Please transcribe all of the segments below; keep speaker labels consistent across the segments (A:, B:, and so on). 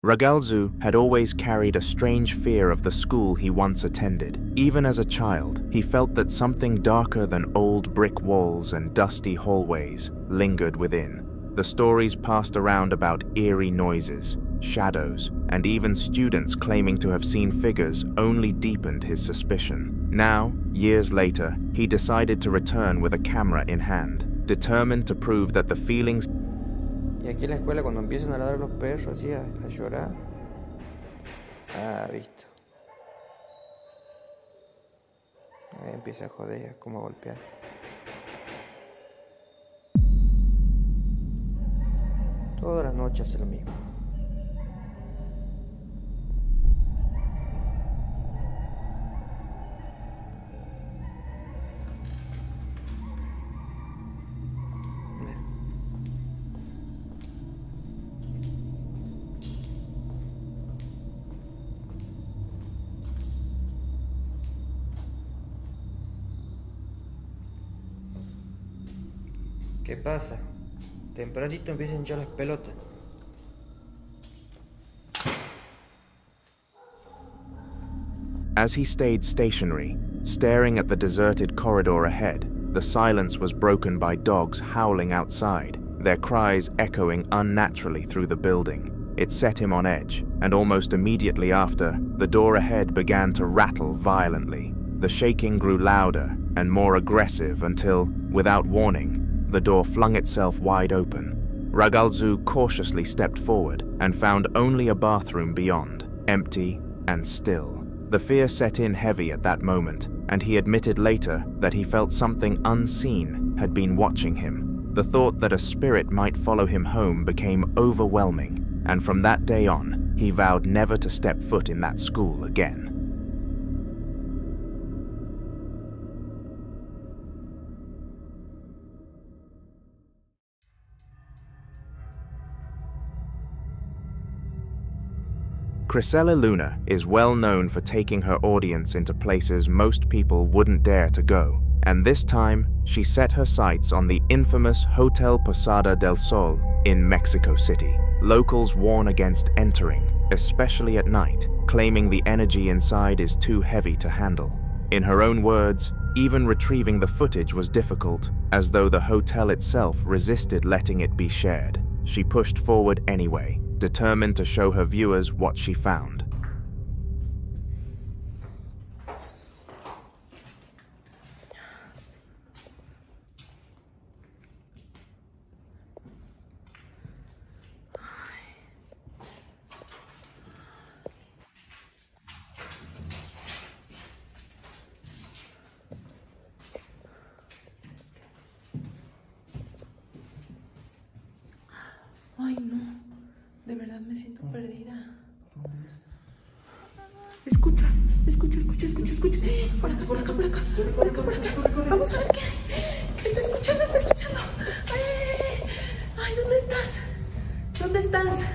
A: Ragalzu had always carried a strange fear of the school he once attended. Even as a child, he felt that something darker than old brick walls and dusty hallways lingered within. The stories passed around about eerie noises, shadows, and even students claiming to have seen figures only deepened his suspicion. Now, years later, he decided to return with a camera in hand, determined to prove that the feelings.
B: Y aquí en la escuela cuando empiezan a ladrar los perros así a llorar. Ah, visto. Ahí empieza a joder, como a golpear. Todas las noches hace lo mismo. ¿Qué pasa? Tempranito empiezan a hinchar las pelotas.
A: As he stayed stationary, staring at the deserted corridor ahead, the silence was broken by dogs howling outside, their cries echoing unnaturally through the building. It set him on edge, and almost immediately after, the door ahead began to rattle violently. The shaking grew louder and more aggressive until, without warning, the door flung itself wide open. Ragalzu cautiously stepped forward and found only a bathroom beyond, empty and still. The fear set in heavy at that moment, and he admitted later that he felt something unseen had been watching him. The thought that a spirit might follow him home became overwhelming, and from that day on, he vowed never to step foot in that school again. Crisella Luna is well known for taking her audience into places most people wouldn't dare to go, and this time she set her sights on the infamous Hotel Posada del Sol in Mexico City. Locals warn against entering, especially at night, claiming the energy inside is too heavy to handle. In her own words, even retrieving the footage was difficult, as though the hotel itself resisted letting it be shared. She pushed forward anyway, determined to show her viewers what she found.
C: Ay, no. De verdad me siento perdida. Escucha. Por acá. Vamos a ver qué hay. Está escuchando. Ay, ¿dónde estás?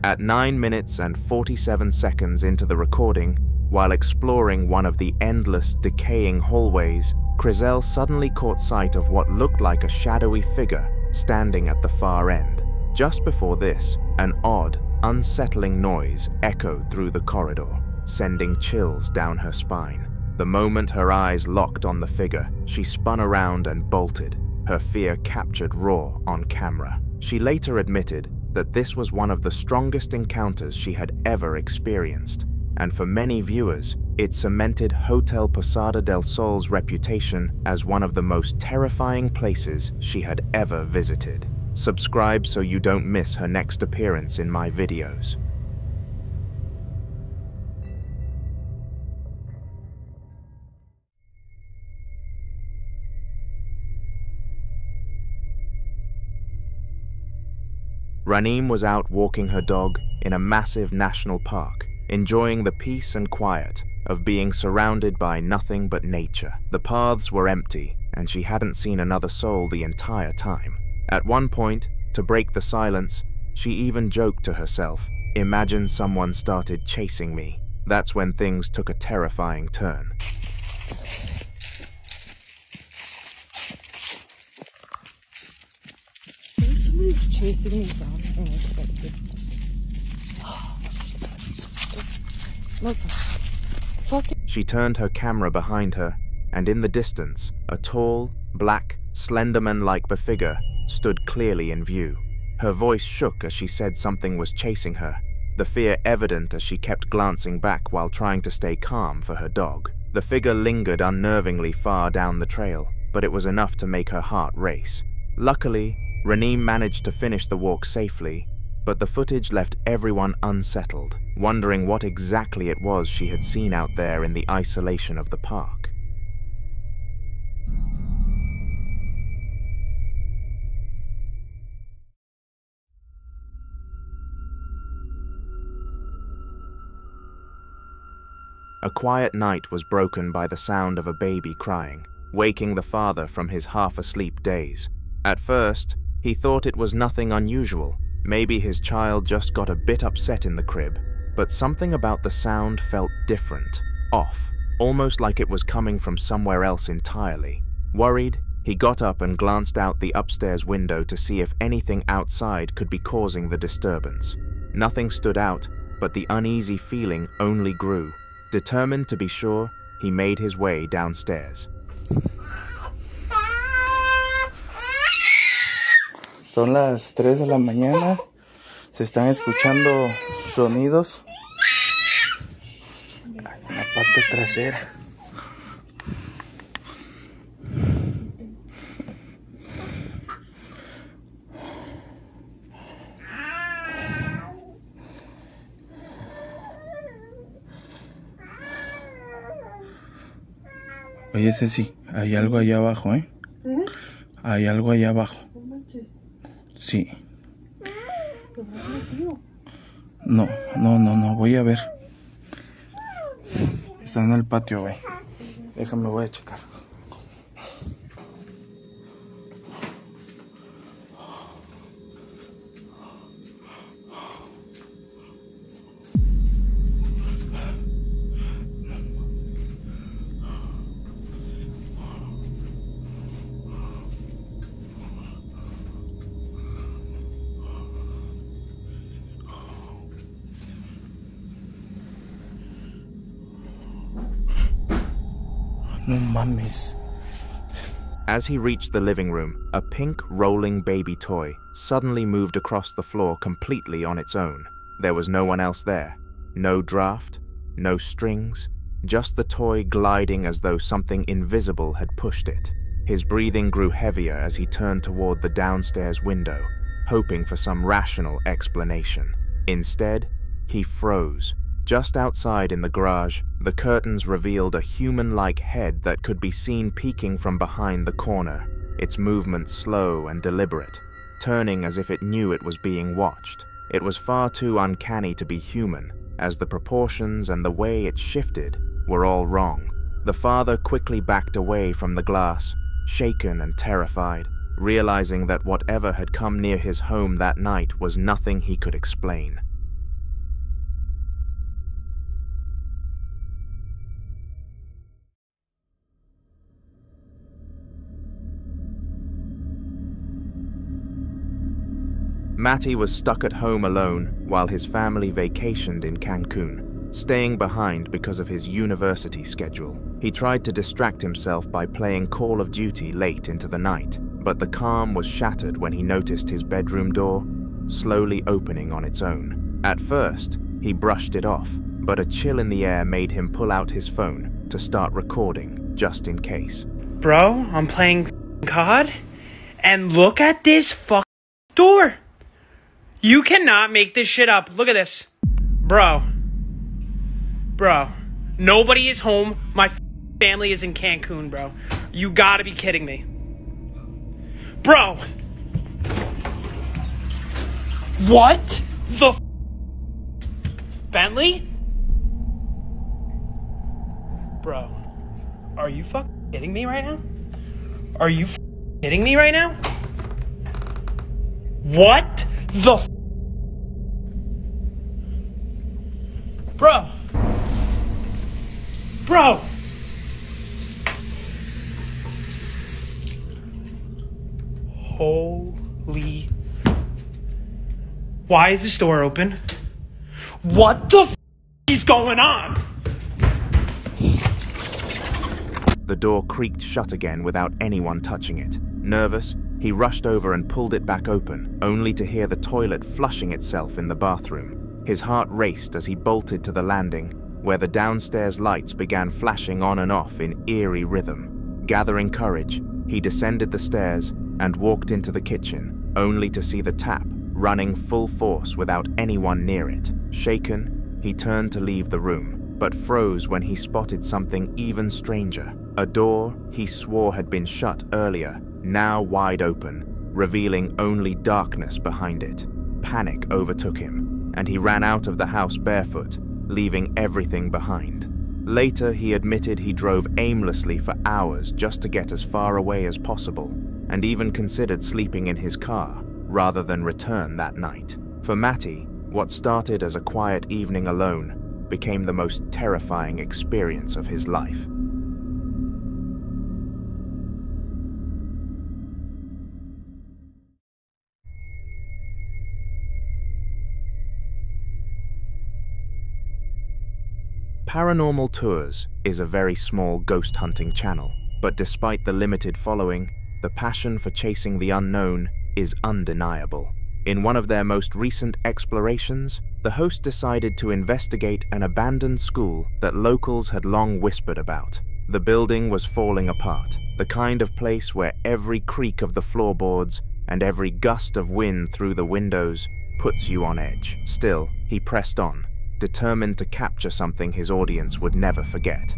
A: At 9 minutes and 47 seconds into the recording, while exploring one of the endless, decaying hallways, Crisella suddenly caught sight of what looked like a shadowy figure standing at the far end. Just before this, an odd, unsettling noise echoed through the corridor, sending chills down her spine. The moment her eyes locked on the figure, she spun around and bolted, her fear captured raw on camera. She later admitted that this was one of the strongest encounters she had ever experienced, and for many viewers, it cemented Hotel Posada del Sol's reputation as one of the most terrifying places she had ever visited. Subscribe so you don't miss her next appearance in my videos. Ranim was out walking her dog in a massive national park, enjoying the peace and quiet of being surrounded by nothing but nature. The paths were empty, and she hadn't seen another soul the entire time. At one point, to break the silence, she even joked to herself, "Imagine someone started chasing me." That's when things took a terrifying turn.
C: Somebody's chasing me down.
A: She turned her camera behind her, and in the distance, a tall, black, Slenderman-like figure stood clearly in view. Her voice shook as she said something was chasing her, the fear evident as she kept glancing back while trying to stay calm for her dog. The figure lingered unnervingly far down the trail, but it was enough to make her heart race. Luckily, Renee managed to finish the walk safely, but the footage left everyone unsettled, wondering what exactly it was she had seen out there in the isolation of the park. A quiet night was broken by the sound of a baby crying, waking the father from his half-asleep daze. At first, he thought it was nothing unusual. Maybe his child just got a bit upset in the crib, but something about the sound felt different, off, almost like it was coming from somewhere else entirely. Worried, he got up and glanced out the upstairs window to see if anything outside could be causing the disturbance. Nothing stood out, but the uneasy feeling only grew. Determined to be sure, he made his way downstairs.
D: Son las 3 de la mañana. Se están escuchando sonidos en la parte trasera. Oye, Ceci, hay algo allá abajo, ¿eh? Hay algo allá abajo. Sí. No, voy a ver. Está en el patio, güey. Déjame, voy a checar. No mames.
A: As he reached the living room, a pink rolling baby toy suddenly moved across the floor completely on its own. There was no one else there. No draft, no strings, just the toy gliding as though something invisible had pushed it. His breathing grew heavier as he turned toward the downstairs window, hoping for some rational explanation. Instead, he froze. Just outside in the garage, the curtains revealed a human-like head that could be seen peeking from behind the corner, its movements slow and deliberate, turning as if it knew it was being watched. It was far too uncanny to be human, as the proportions and the way it shifted were all wrong. The father quickly backed away from the glass, shaken and terrified, realizing that whatever had come near his home that night was nothing he could explain. Matty was stuck at home alone while his family vacationed in Cancun, staying behind because of his university schedule. He tried to distract himself by playing Call of Duty late into the night, but the calm was shattered when he noticed his bedroom door slowly opening on its own. At first, he brushed it off, but a chill in the air made him pull out his phone to start recording, just in case.
E: Bro, I'm playing COD, and look at this fucking door. You cannot make this shit up. Look at this. Bro, nobody is home. My family is in Cancun, bro. You gotta be kidding me. Bro. What the Bentley? Bro, are you fucking kidding me right now? Are you kidding me right now? What the Bro. Holy. Why is this door open? What the is going on?
A: The door creaked shut again without anyone touching it. Nervous, he rushed over and pulled it back open, only to hear the toilet flushing itself in the bathroom. His heart raced as he bolted to the landing, where the downstairs lights began flashing on and off in eerie rhythm. Gathering courage, he descended the stairs and walked into the kitchen, only to see the tap running full force without anyone near it. Shaken, he turned to leave the room, but froze when he spotted something even stranger. A door he swore had been shut earlier, now wide open, revealing only darkness behind it. Panic overtook him, and he ran out of the house barefoot, leaving everything behind. Later, he admitted he drove aimlessly for hours just to get as far away as possible, and even considered sleeping in his car rather than return that night. For Matty, what started as a quiet evening alone became the most terrifying experience of his life. Paranormal Tours is a very small ghost hunting channel, but despite the limited following, the passion for chasing the unknown is undeniable. In one of their most recent explorations, the host decided to investigate an abandoned school that locals had long whispered about. The building was falling apart, the kind of place where every creak of the floorboards and every gust of wind through the windows puts you on edge. Still, he pressed on, determined to capture something his audience would never forget.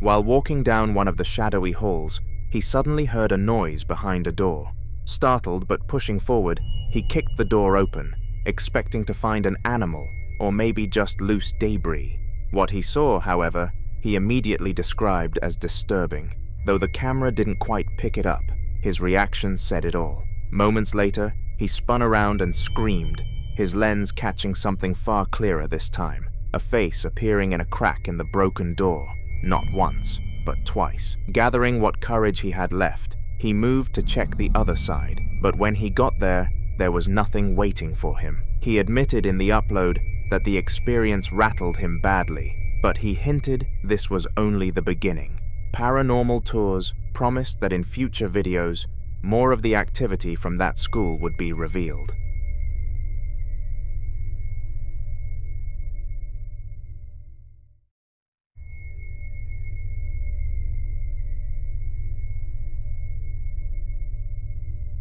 A: While walking down one of the shadowy halls, he suddenly heard a noise behind a door. Startled but pushing forward, he kicked the door open, expecting to find an animal or maybe just loose debris. What he saw, however, he immediately described as disturbing. Though the camera didn't quite pick it up, his reaction said it all. Moments later, he spun around and screamed, his lens catching something far clearer this time, a face appearing in a crack in the broken door. Not once, but twice. Gathering what courage he had left, he moved to check the other side, but when he got there was nothing waiting for him. He admitted in the upload that the experience rattled him badly, but he hinted this was only the beginning. Paranormal Tours promised that in future videos, more of the activity from that school would be revealed.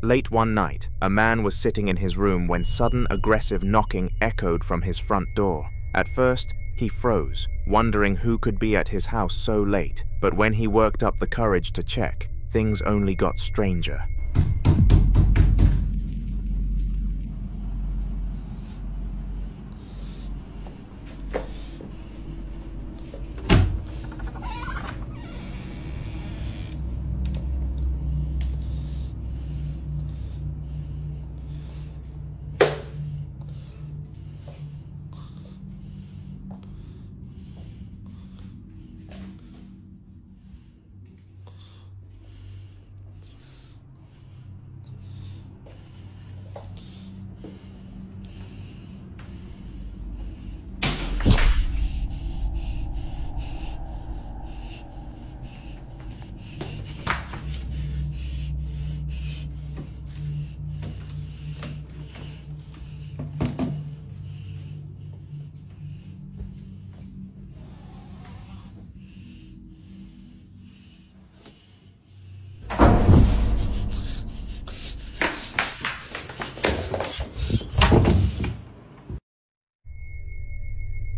A: Late one night, a man was sitting in his room when sudden aggressive knocking echoed from his front door. At first, he froze, wondering who could be at his house so late, but when he worked up the courage to check, things only got stranger.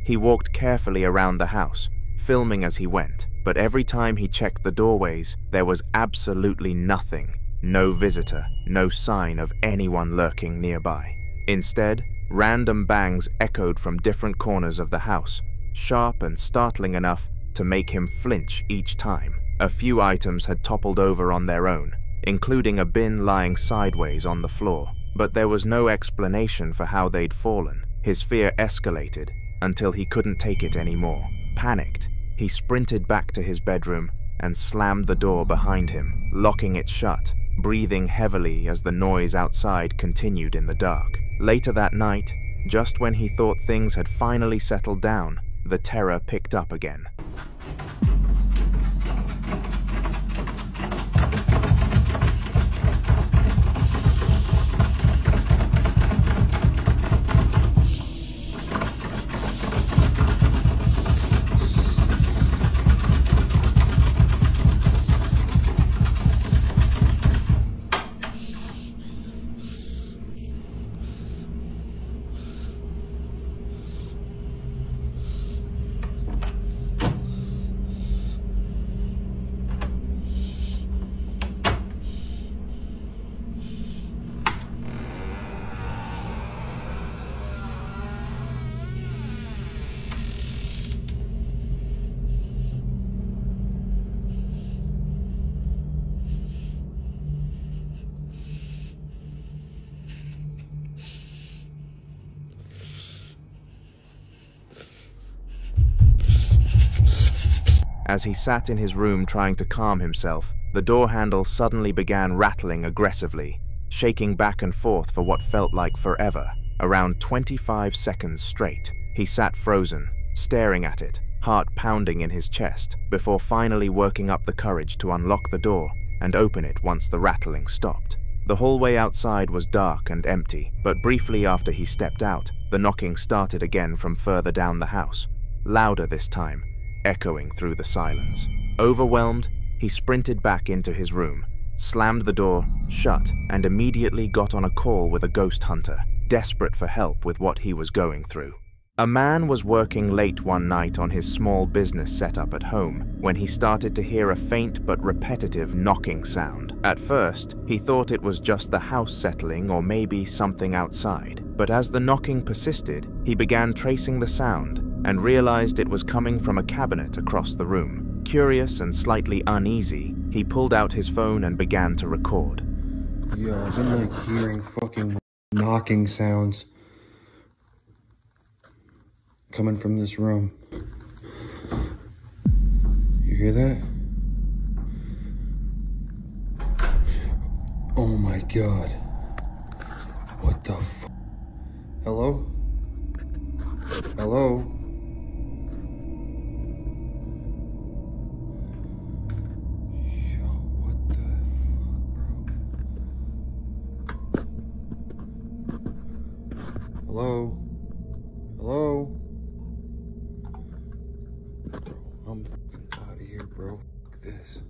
A: He walked carefully around the house, filming as he went, but every time he checked the doorways, there was absolutely nothing. No visitor, no sign of anyone lurking nearby. Instead, random bangs echoed from different corners of the house, sharp and startling enough to make him flinch each time. A few items had toppled over on their own, including a bin lying sideways on the floor, but there was no explanation for how they'd fallen. His fear escalated until he couldn't take it anymore. Panicked, he sprinted back to his bedroom and slammed the door behind him, locking it shut, breathing heavily as the noise outside continued in the dark. Later that night, just when he thought things had finally settled down, the terror picked up again. As he sat in his room trying to calm himself, the door handle suddenly began rattling aggressively, shaking back and forth for what felt like forever. Around 25 seconds straight, he sat frozen, staring at it, heart pounding in his chest, before finally working up the courage to unlock the door and open it once the rattling stopped. The hallway outside was dark and empty, but briefly after he stepped out, the knocking started again from further down the house, louder this time, echoing through the silence. Overwhelmed, he sprinted back into his room, slammed the door shut, and immediately got on a call with a ghost hunter, desperate for help with what he was going through. A man was working late one night on his small business setup at home when he started to hear a faint but repetitive knocking sound. At first, he thought it was just the house settling or maybe something outside, but as the knocking persisted, he began tracing the sound and realized it was coming from a cabinet across the room. Curious and slightly uneasy, he pulled out his phone and began to record.
F: Yo, I've been like hearing fucking knocking sounds coming from this room. You hear that? Oh my god. What the fuck? Hello? Hello? Hello? Hello? Bro, I'm fucking out of here, bro. Fuck this.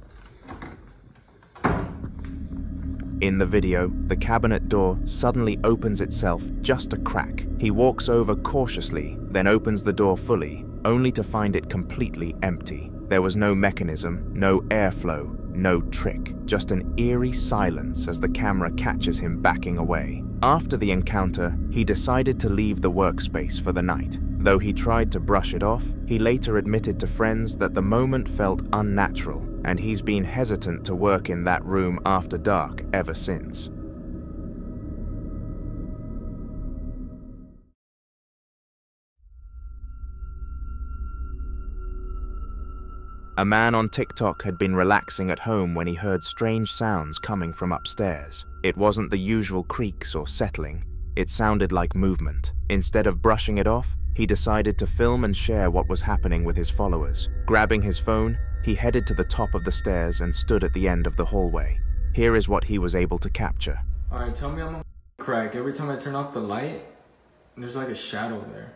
A: In the video, the cabinet door suddenly opens itself just a crack. He walks over cautiously, then opens the door fully, only to find it completely empty. There was no mechanism, no airflow, no trick, just an eerie silence as the camera catches him backing away. After the encounter, he decided to leave the workspace for the night. Though he tried to brush it off, he later admitted to friends that the moment felt unnatural, and he's been hesitant to work in that room after dark ever since. A man on TikTok had been relaxing at home when he heard strange sounds coming from upstairs. It wasn't the usual creaks or settling, it sounded like movement. Instead of brushing it off, he decided to film and share what was happening with his followers. Grabbing his phone, he headed to the top of the stairs and stood at the end of the hallway. Here is what he was able to capture.
G: Alright, tell me I'm a crack. Every time I turn off the light, there's like a shadow there.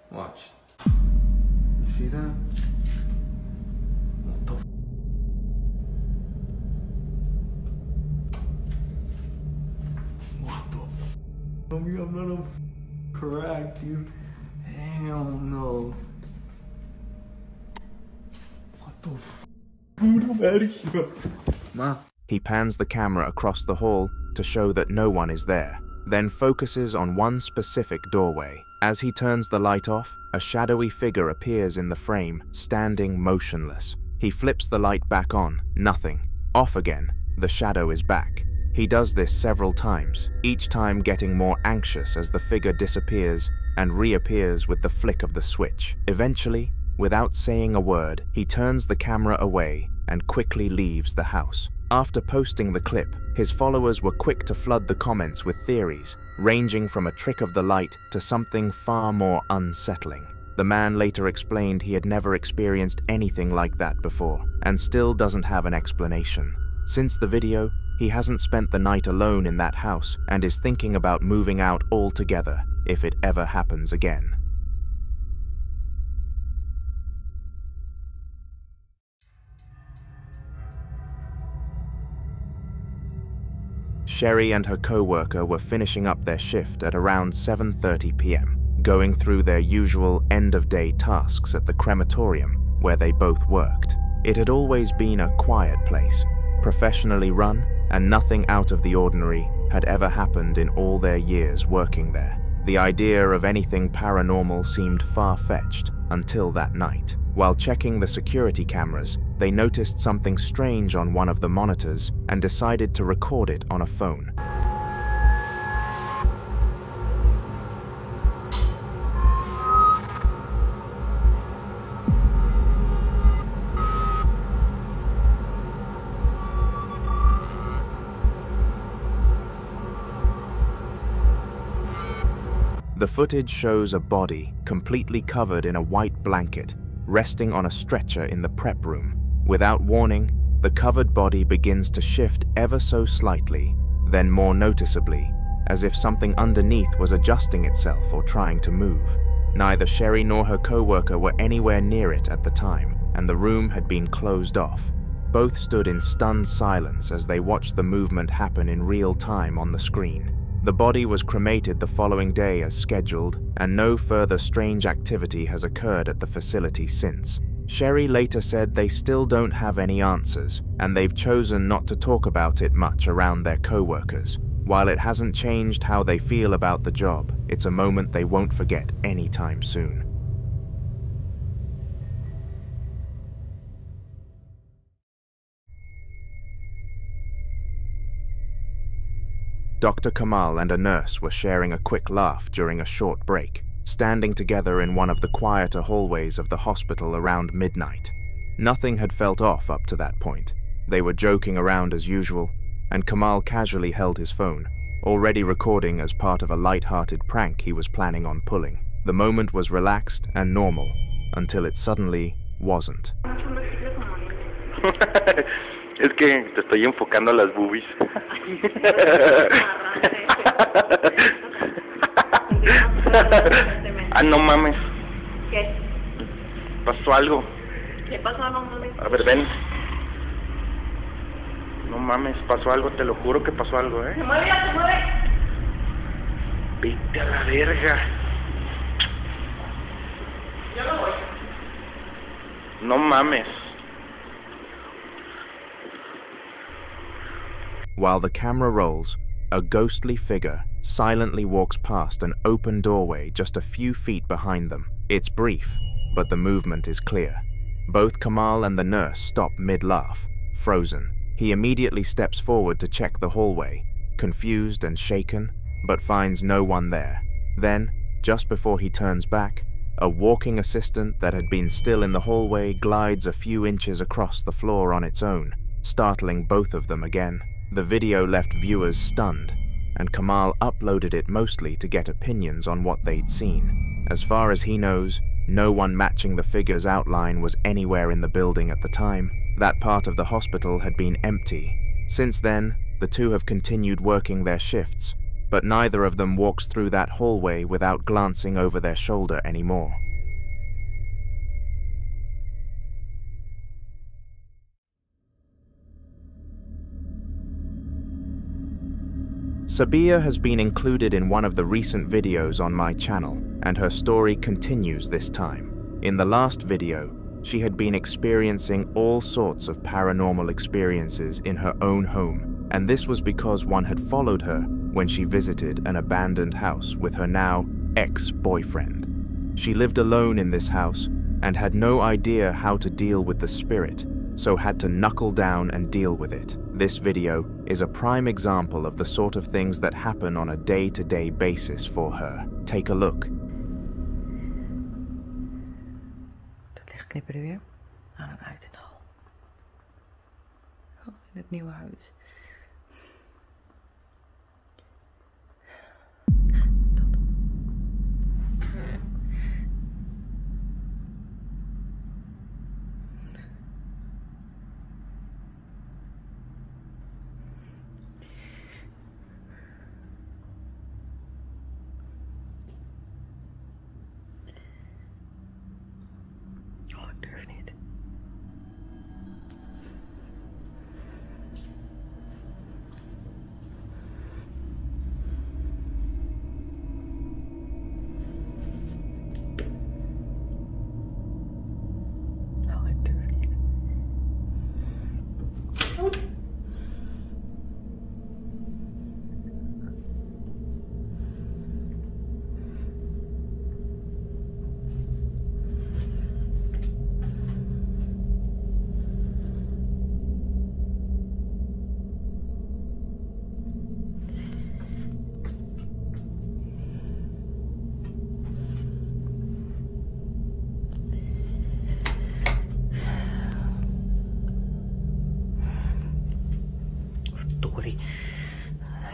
G: Watch. You see that? What the f? What the f? Tell me I'm not a crack, dude. Hell no.
A: He pans the camera across the hall to show that no one is there, then focuses on one specific doorway. As he turns the light off, a shadowy figure appears in the frame, standing motionless. He flips the light back on, nothing. Off again, the shadow is back. He does this several times, each time getting more anxious as the figure disappears and reappears with the flick of the switch. Eventually, without saying a word, he turns the camera away and quickly leaves the house. After posting the clip, his followers were quick to flood the comments with theories, ranging from a trick of the light to something far more unsettling. The man later explained he had never experienced anything like that before, and still doesn't have an explanation. Since the video, he hasn't spent the night alone in that house and is thinking about moving out altogether if it ever happens again. Sherry and her co-worker were finishing up their shift at around 7:30 p.m., going through their usual end-of-day tasks at the crematorium where they both worked. It had always been a quiet place, professionally run, and nothing out of the ordinary had ever happened in all their years working there. The idea of anything paranormal seemed far-fetched until that night. While checking the security cameras, they noticed something strange on one of the monitors and decided to record it on a phone. The footage shows a body completely covered in a white blanket, resting on a stretcher in the prep room. Without warning, the covered body begins to shift ever so slightly, then more noticeably, as if something underneath was adjusting itself or trying to move. Neither Sherry nor her co-worker were anywhere near it at the time, and the room had been closed off. Both stood in stunned silence as they watched the movement happen in real time on the screen. The body was cremated the following day as scheduled, and no further strange activity has occurred at the facility since. Sherry later said they still don't have any answers, and they've chosen not to talk about it much around their co-workers. While it hasn't changed how they feel about the job, it's a moment they won't forget anytime soon. Dr. Kamal and a nurse were sharing a quick laugh during a short break, standing together in one of the quieter hallways of the hospital around midnight. Nothing had felt off up to that point. They were joking around as usual, and Kamal casually held his phone, already recording as part of a light-hearted prank he was planning on pulling. The moment was relaxed and normal, until it suddenly wasn't.
H: Es que te estoy enfocando a las boobies. Ah, no mames.
C: ¿Qué?
H: Pasó algo.
C: ¿Qué pasó? No mames.
H: A ver, ven. No mames, pasó algo, te lo juro que pasó algo, ¿eh?
C: Se mueve, ya se mueve.
H: Vete a la verga.
C: Yo no voy.
H: No mames.
A: While the camera rolls, a ghostly figure silently walks past an open doorway just a few feet behind them. It's brief, but the movement is clear. Both Kamal and the nurse stop mid-laugh, frozen. He immediately steps forward to check the hallway, confused and shaken, but finds no one there. Then, just before he turns back, a walking assistant that had been still in the hallway glides a few inches across the floor on its own, startling both of them again. The video left viewers stunned, and Kamal uploaded it mostly to get opinions on what they'd seen. As far as he knows, no one matching the figure's outline was anywhere in the building at the time. That part of the hospital had been empty. Since then, the two have continued working their shifts, but neither of them walks through that hallway without glancing over their shoulder anymore. Sabia has been included in one of the recent videos on my channel, and her story continues this time. In the last video, she had been experiencing all sorts of paranormal experiences in her own home, and this was because one had followed her when she visited an abandoned house with her now ex-boyfriend. She lived alone in this house and had no idea how to deal with the spirit, so had to knuckle down and deal with it. This video is a prime example of the sort of things that happen on a day-to-day basis for her. Take a look.
B: Dat licht knipperde weer aan en uit in de hal. Oh, in het nieuwe huis.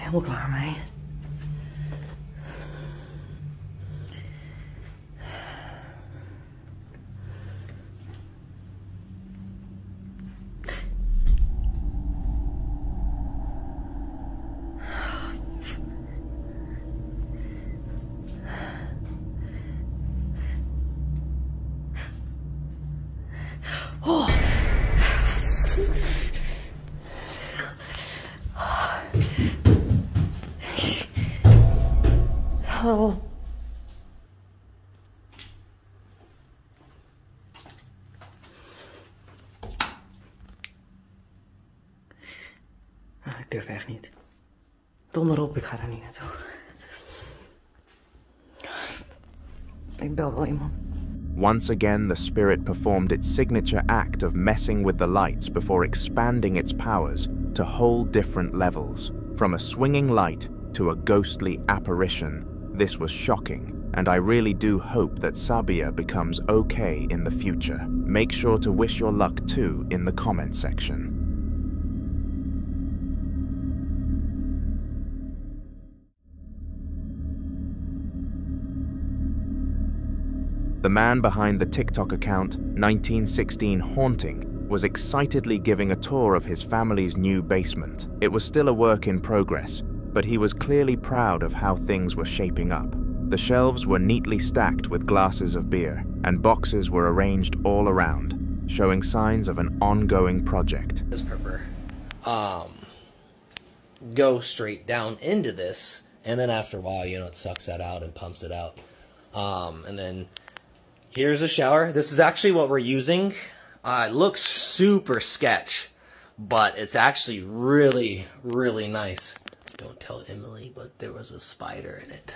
B: Helemaal klaar mee. Oh. Oh. Ik durf echt niet. Donder op, ik ga daar niet naartoe. Ik bel wel iemand.
A: Once again, the spirit performed its signature act of messing with the lights before expanding its powers to whole different levels. From a swinging light to a ghostly apparition. This was shocking, and I really do hope that Sabia becomes okay in the future. Make sure to wish your luck too in the comment section. The man behind the TikTok account 1916 Haunting was excitedly giving a tour of his family's new basement. It was still a work in progress, but he was clearly proud of how things were shaping up. The shelves were neatly stacked with glasses of beer, and boxes were arranged all around, showing signs of an ongoing project.
I: Go straight down into this, and then after a while, you know, it sucks that out and pumps it out. And then here's a shower. This is actually what we're using. It looks super sketch, but it's actually really, really nice. Don't tell Emily, but there was a spider in it.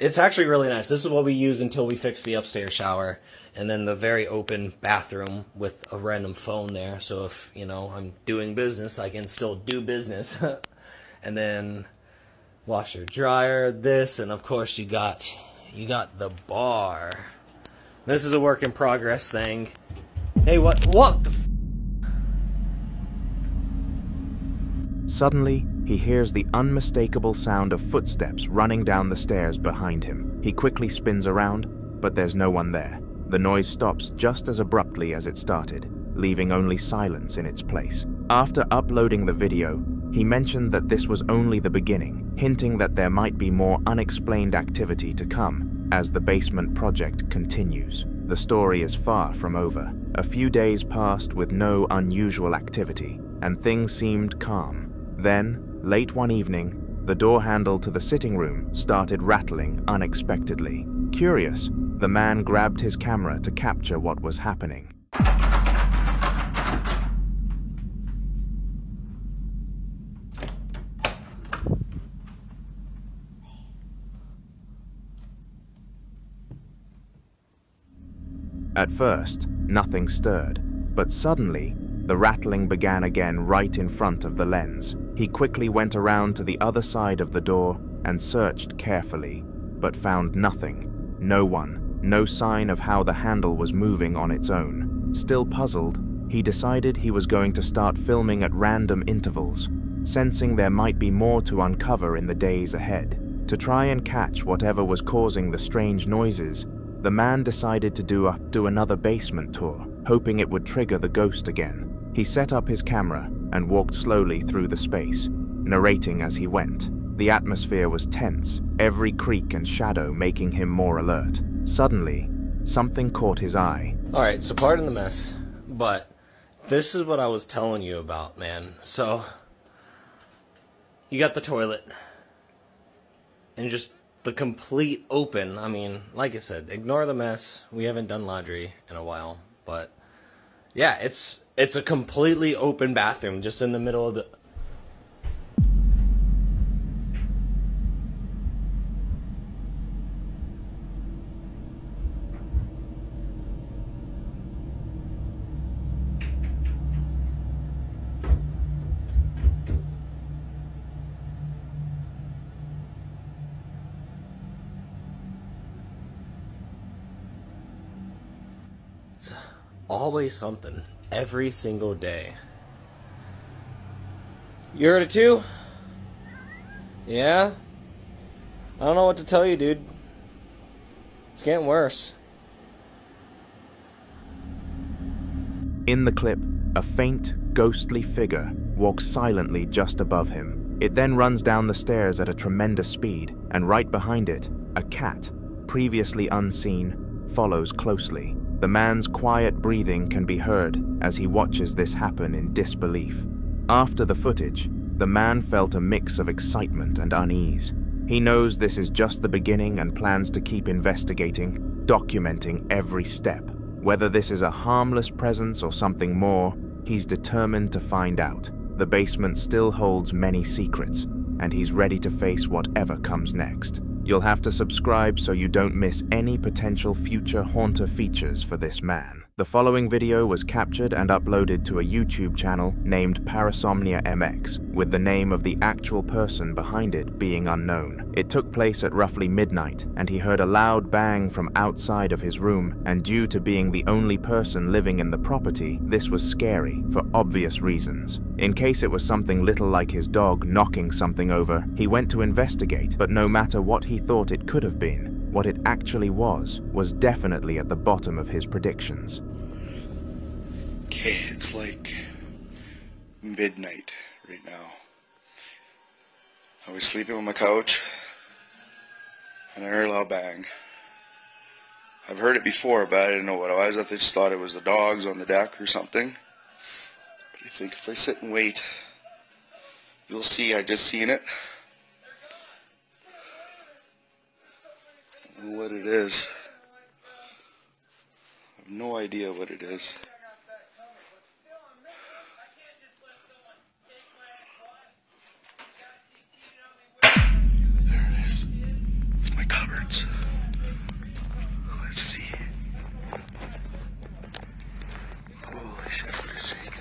I: It's actually really nice. This is what we use until we fix the upstairs shower. And then the very open bathroom with a random phone there. So if, you know, I'm doing business, I can still do business. And then washer, dryer, this, and of course you got the bar. This is a work in progress thing. Hey, what the
A: Suddenly, he hears the unmistakable sound of footsteps running down the stairs behind him. He quickly spins around, but there's no one there. The noise stops just as abruptly as it started, leaving only silence in its place. After uploading the video, he mentioned that this was only the beginning, hinting that there might be more unexplained activity to come as the basement project continues. The story is far from over. A few days passed with no unusual activity, and things seemed calm. Then, late one evening, the door handle to the sitting room started rattling unexpectedly. Curious, the man grabbed his camera to capture what was happening. At first, nothing stirred, but suddenly, the rattling began again right in front of the lens. He quickly went around to the other side of the door and searched carefully, but found nothing. No one, no sign of how the handle was moving on its own. Still puzzled, he decided he was going to start filming at random intervals, sensing there might be more to uncover in the days ahead. To try and catch whatever was causing the strange noises, the man decided to do another basement tour, hoping it would trigger the ghost again. He set up his camera and walked slowly through the space, narrating as he went. The atmosphere was tense, every creak and shadow making him more alert. Suddenly, something caught his eye.
I: Alright, so pardon the mess, but this is what I was telling you about, man. So, you got the toilet, and just the complete open. I mean, like I said, ignore the mess. We haven't done laundry in a while, but yeah, it's a completely open bathroom just in the middle of the... It's always something, every single day. You heard it too? Yeah? I don't know what to tell you, dude. It's getting worse.
A: In the clip, a faint, ghostly figure walks silently just above him. It then runs down the stairs at a tremendous speed, and right behind it, a cat, previously unseen, follows closely. The man's quiet breathing can be heard as he watches this happen in disbelief. After the footage, the man felt a mix of excitement and unease. He knows this is just the beginning and plans to keep investigating, documenting every step. Whether this is a harmless presence or something more, he's determined to find out. The basement still holds many secrets, and he's ready to face whatever comes next. You'll have to subscribe so you don't miss any potential future haunter features for this man. The following video was captured and uploaded to a YouTube channel named Parasomnia MX, with the name of the actual person behind it being unknown. It took place at roughly midnight, and he heard a loud bang from outside of his room, and due to being the only person living in the property, this was scary for obvious reasons. In case it was something little like his dog knocking something over, he went to investigate, but no matter what he thought it could have been, what it actually was definitely at the bottom of his predictions.
J: Okay, it's like midnight right now. I was sleeping on my couch and I heard a loud bang. I've heard it before, but I didn't know what it was. I just thought it was the dogs on the deck or something. But I think if I sit and wait, you'll see. I just seen it. I don't know what it is. I have no idea what it is. There it is. It's my cupboards. Let's see. Holy shit, what a shake.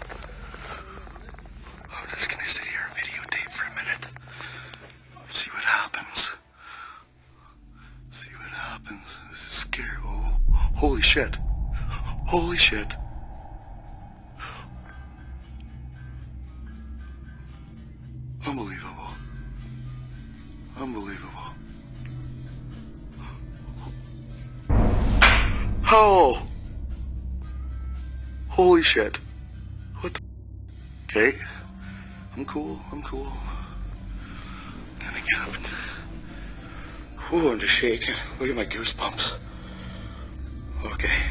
J: I'm just gonna sit here and videotape for a minute. See what happens. See what happens. This is scary. Oh, holy shit. Holy shit. Unbelievable. Unbelievable. Oh! Holy shit. What the... Okay. I'm cool. I'm cool. Let me get up and... Whew, I'm just shaking. Look at my goosebumps. Okay.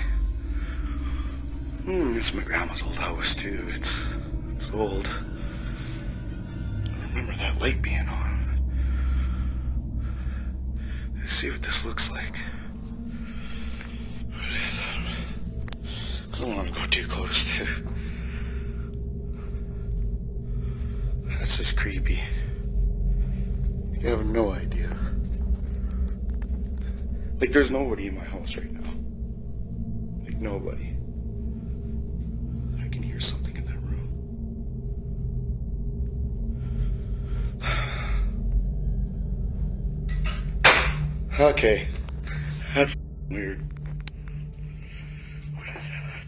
J: It's my grandma's old house too. It's old. I remember that light being on. Let's see what this looks like. go too close to. That's just creepy. You have no idea. Like, there's nobody in my house right now. Like, nobody. I can hear something in that room. Okay. That's weird. What is that?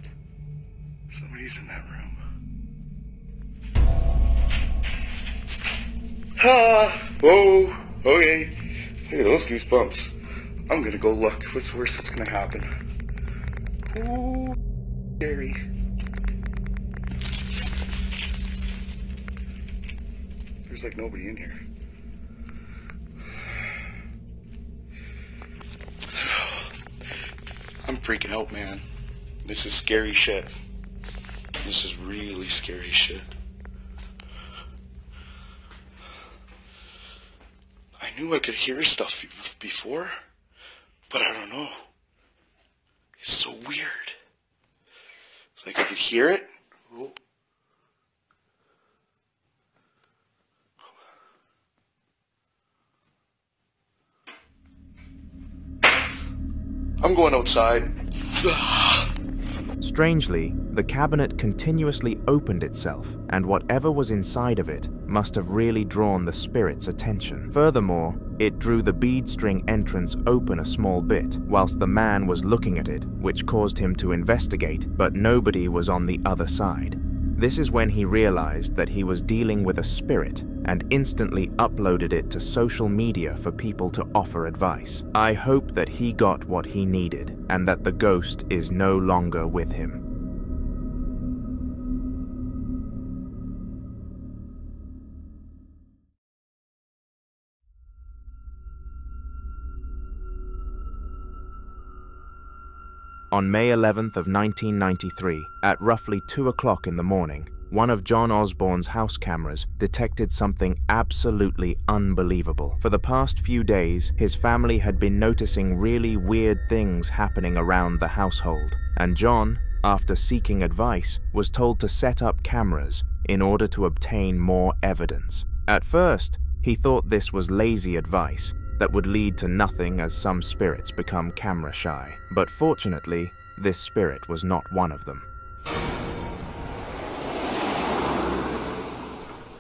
J: Somebody's in that room. Ah! Whoa! Okay. Look at those goosebumps. I'm gonna go look. What's the worst that's gonna happen? Ooh, scary. There's like nobody in here. I'm freaking out, man. This is scary shit. This is really scary shit. I knew I could hear stuff before, but I don't know. It's so weird. It's like I could hear it. Oh. I'm going outside.
A: Strangely, the cabinet continuously opened itself, and whatever was inside of it must have really drawn the spirit's attention. Furthermore, it drew the bead string entrance open a small bit, whilst the man was looking at it, which caused him to investigate, but nobody was on the other side. This is when he realized that he was dealing with a spirit and instantly uploaded it to social media for people to offer advice. I hope that he got what he needed and that the ghost is no longer with him. On May 11th of 1993, at roughly 2 o'clock in the morning, one of John Osborne's house cameras detected something absolutely unbelievable. For the past few days, his family had been noticing really weird things happening around the household, and John, after seeking advice, was told to set up cameras in order to obtain more evidence. At first, he thought this was lazy advice that would lead to nothing, as some spirits become camera shy. But fortunately, this spirit was not one of them.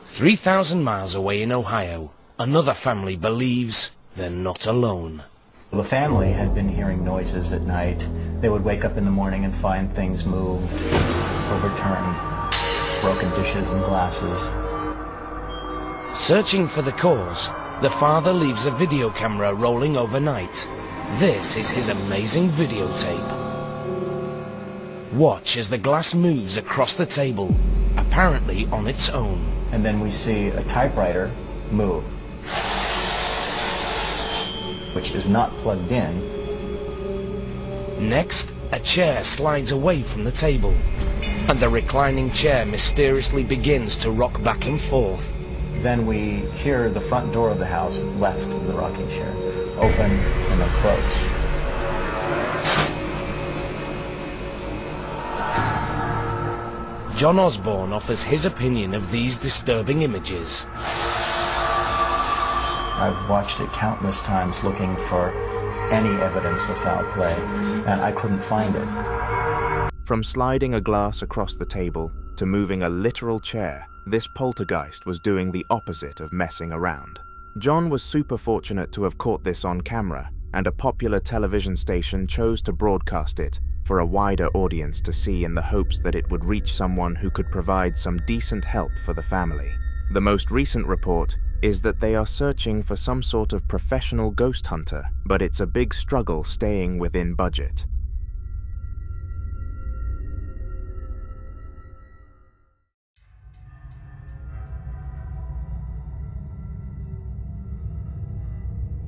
K: 3,000 miles away in Ohio, another family believes they're not alone.
L: The family had been hearing noises at night. They would wake up in the morning and find things moved, overturned, broken dishes and glasses.
K: Searching for the cause, the father leaves a video camera rolling overnight. This is his amazing videotape. Watch as the glass moves across the table, apparently on its own.
L: And then we see a typewriter move, which is not plugged in.
K: Next, a chair slides away from the table, and the reclining chair mysteriously begins to rock back and forth.
L: Then we hear the front door of the house, left of the rocking chair, open and then close.
K: John Osborne offers his opinion of these disturbing images.
L: I've watched it countless times looking for any evidence of foul play, and I couldn't find it.
A: From sliding a glass across the table to moving a literal chair, this poltergeist was doing the opposite of messing around. John was super fortunate to have caught this on camera, and a popular television station chose to broadcast it for a wider audience to see, in the hopes that it would reach someone who could provide some decent help for the family. The most recent report is that they are searching for some sort of professional ghost hunter, but it's a big struggle staying within budget.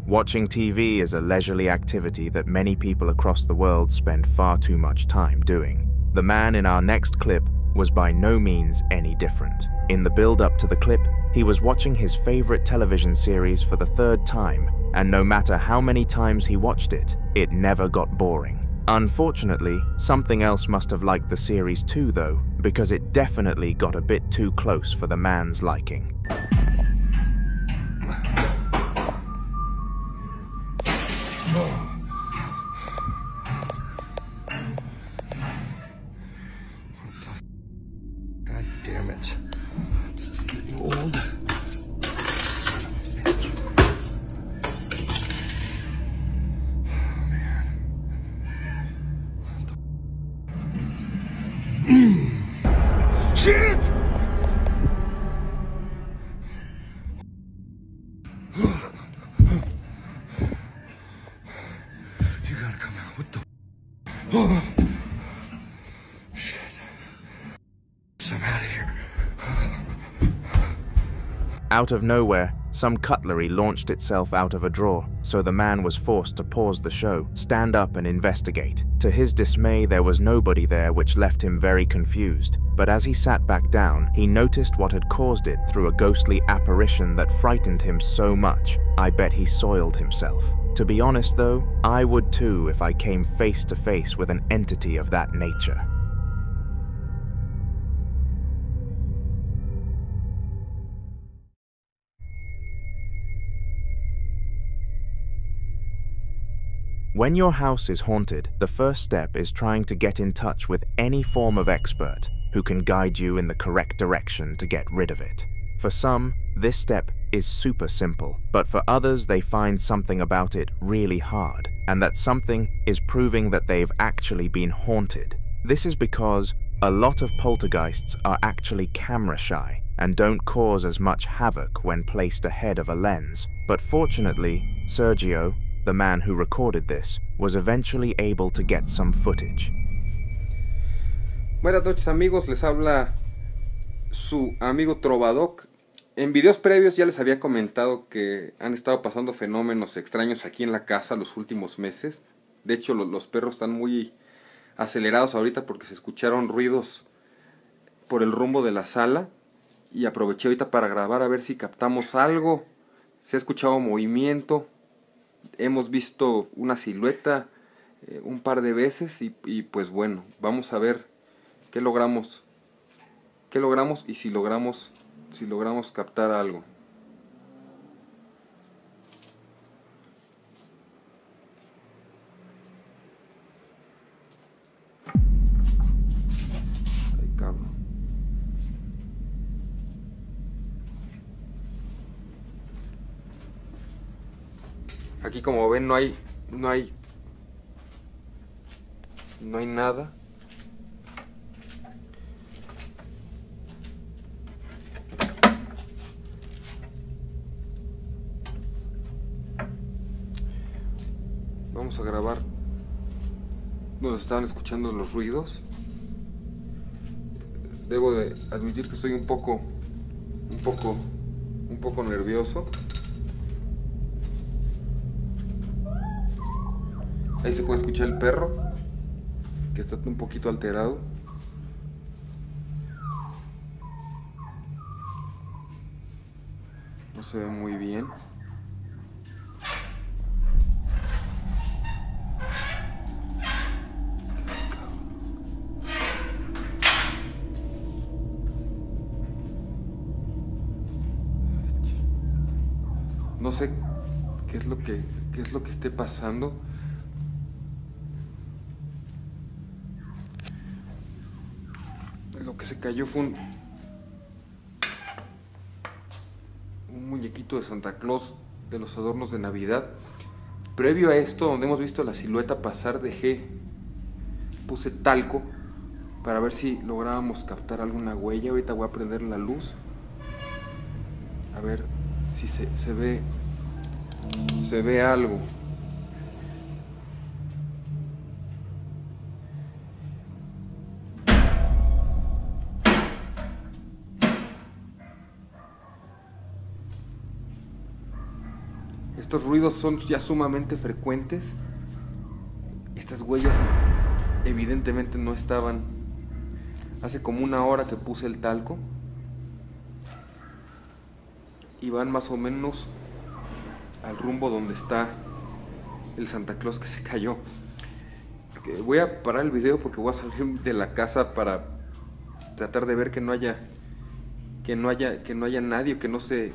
A: Watching TV is a leisurely activity that many people across the world spend far too much time doing. The man in our next clip was by no means any different. In the build-up to the clip, he was watching his favorite television series for the third time, and no matter how many times he watched it, it never got boring. Unfortunately, something else must have liked the series too though, because it definitely got a bit too close for the man's liking.
F: God damn it. This is getting old. Shit! You gotta come out. What the? Oh. Shit. I'm out of here.
A: Out of nowhere, some cutlery launched itself out of a drawer, so the man was forced to pause the show, stand up and investigate. To his dismay, there was nobody there, which left him very confused. But as he sat back down, he noticed what had caused it through a ghostly apparition that frightened him so much, I bet he soiled himself. To be honest though, I would too if I came face to face with an entity of that nature. When your house is haunted, the first step is trying to get in touch with any form of expert who can guide you in the correct direction to get rid of it. For some, this step is super simple, but for others they find something about it really hard, and that something is proving that they've actually been haunted. This is because a lot of poltergeists are actually camera shy and don't cause as much havoc when placed ahead of a lens. But fortunately, Sergio, the man who recorded this, was eventually able to get some footage.
M: Buenas noches amigos, les habla su amigo Trovadoc. En videos previos ya les había comentado que han estado pasando fenómenos extraños aquí en la casa los últimos meses. De hecho los perros están muy acelerados ahorita porque se escucharon ruidos por el rumbo de la sala. Y aproveché ahorita para grabar a ver si captamos algo. Se ha escuchado movimiento. Hemos visto una silueta un par de veces y pues bueno, vamos a ver qué logramos y si logramos captar algo. Ay, cabrón. Aquí como ven no hay nada. Vamos a grabar donde estaban escuchando los ruidos. Debo de admitir que estoy un poco nervioso. Ahí se puede escuchar el perro, que está un poquito alterado. No se ve muy bien. No sé qué es lo que esté pasando. Lo que se cayó fue un muñequito de Santa Claus de los adornos de Navidad. Previo a esto, donde hemos visto la silueta pasar, puse talco para ver si lográbamos captar alguna huella. Ahorita voy a prender la luz a ver si se ve algo. Estos ruidos son ya sumamente frecuentes. Estas huellas evidentemente no estaban. Hace como una hora que puse el talco. Y van más o menos al rumbo donde está el Santa Claus que se cayó. voy a parar el video porque voy a salir de la casa para tratar de ver que no haya nadie, que no se...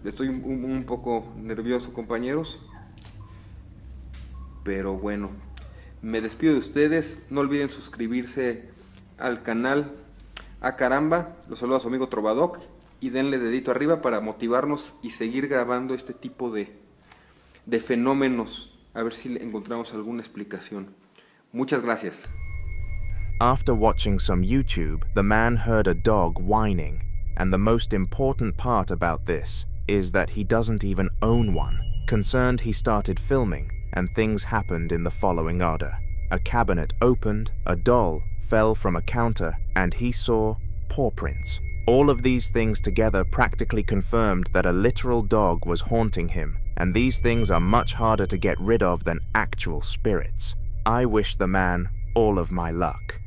M: Estoy un poco nervioso, compañeros. Pero bueno, me despido de ustedes. No olviden suscribirse al canal. A caramba, los saluda su amigo Trovadoc. Y denle dedito arriba para motivarnos y seguir grabando este tipo de fenómenos. A ver si encontramos alguna explicación. Muchas gracias.
A: After watching some YouTube, the man heard a dog whining, and the most important part about this is that he doesn't even own one. Concerned, he started filming, and things happened in the following order. A cabinet opened, a doll fell from a counter, and he saw paw prints. All of these things together practically confirmed that a literal dog was haunting him, and these things are much harder to get rid of than actual spirits. I wish the man all of my luck.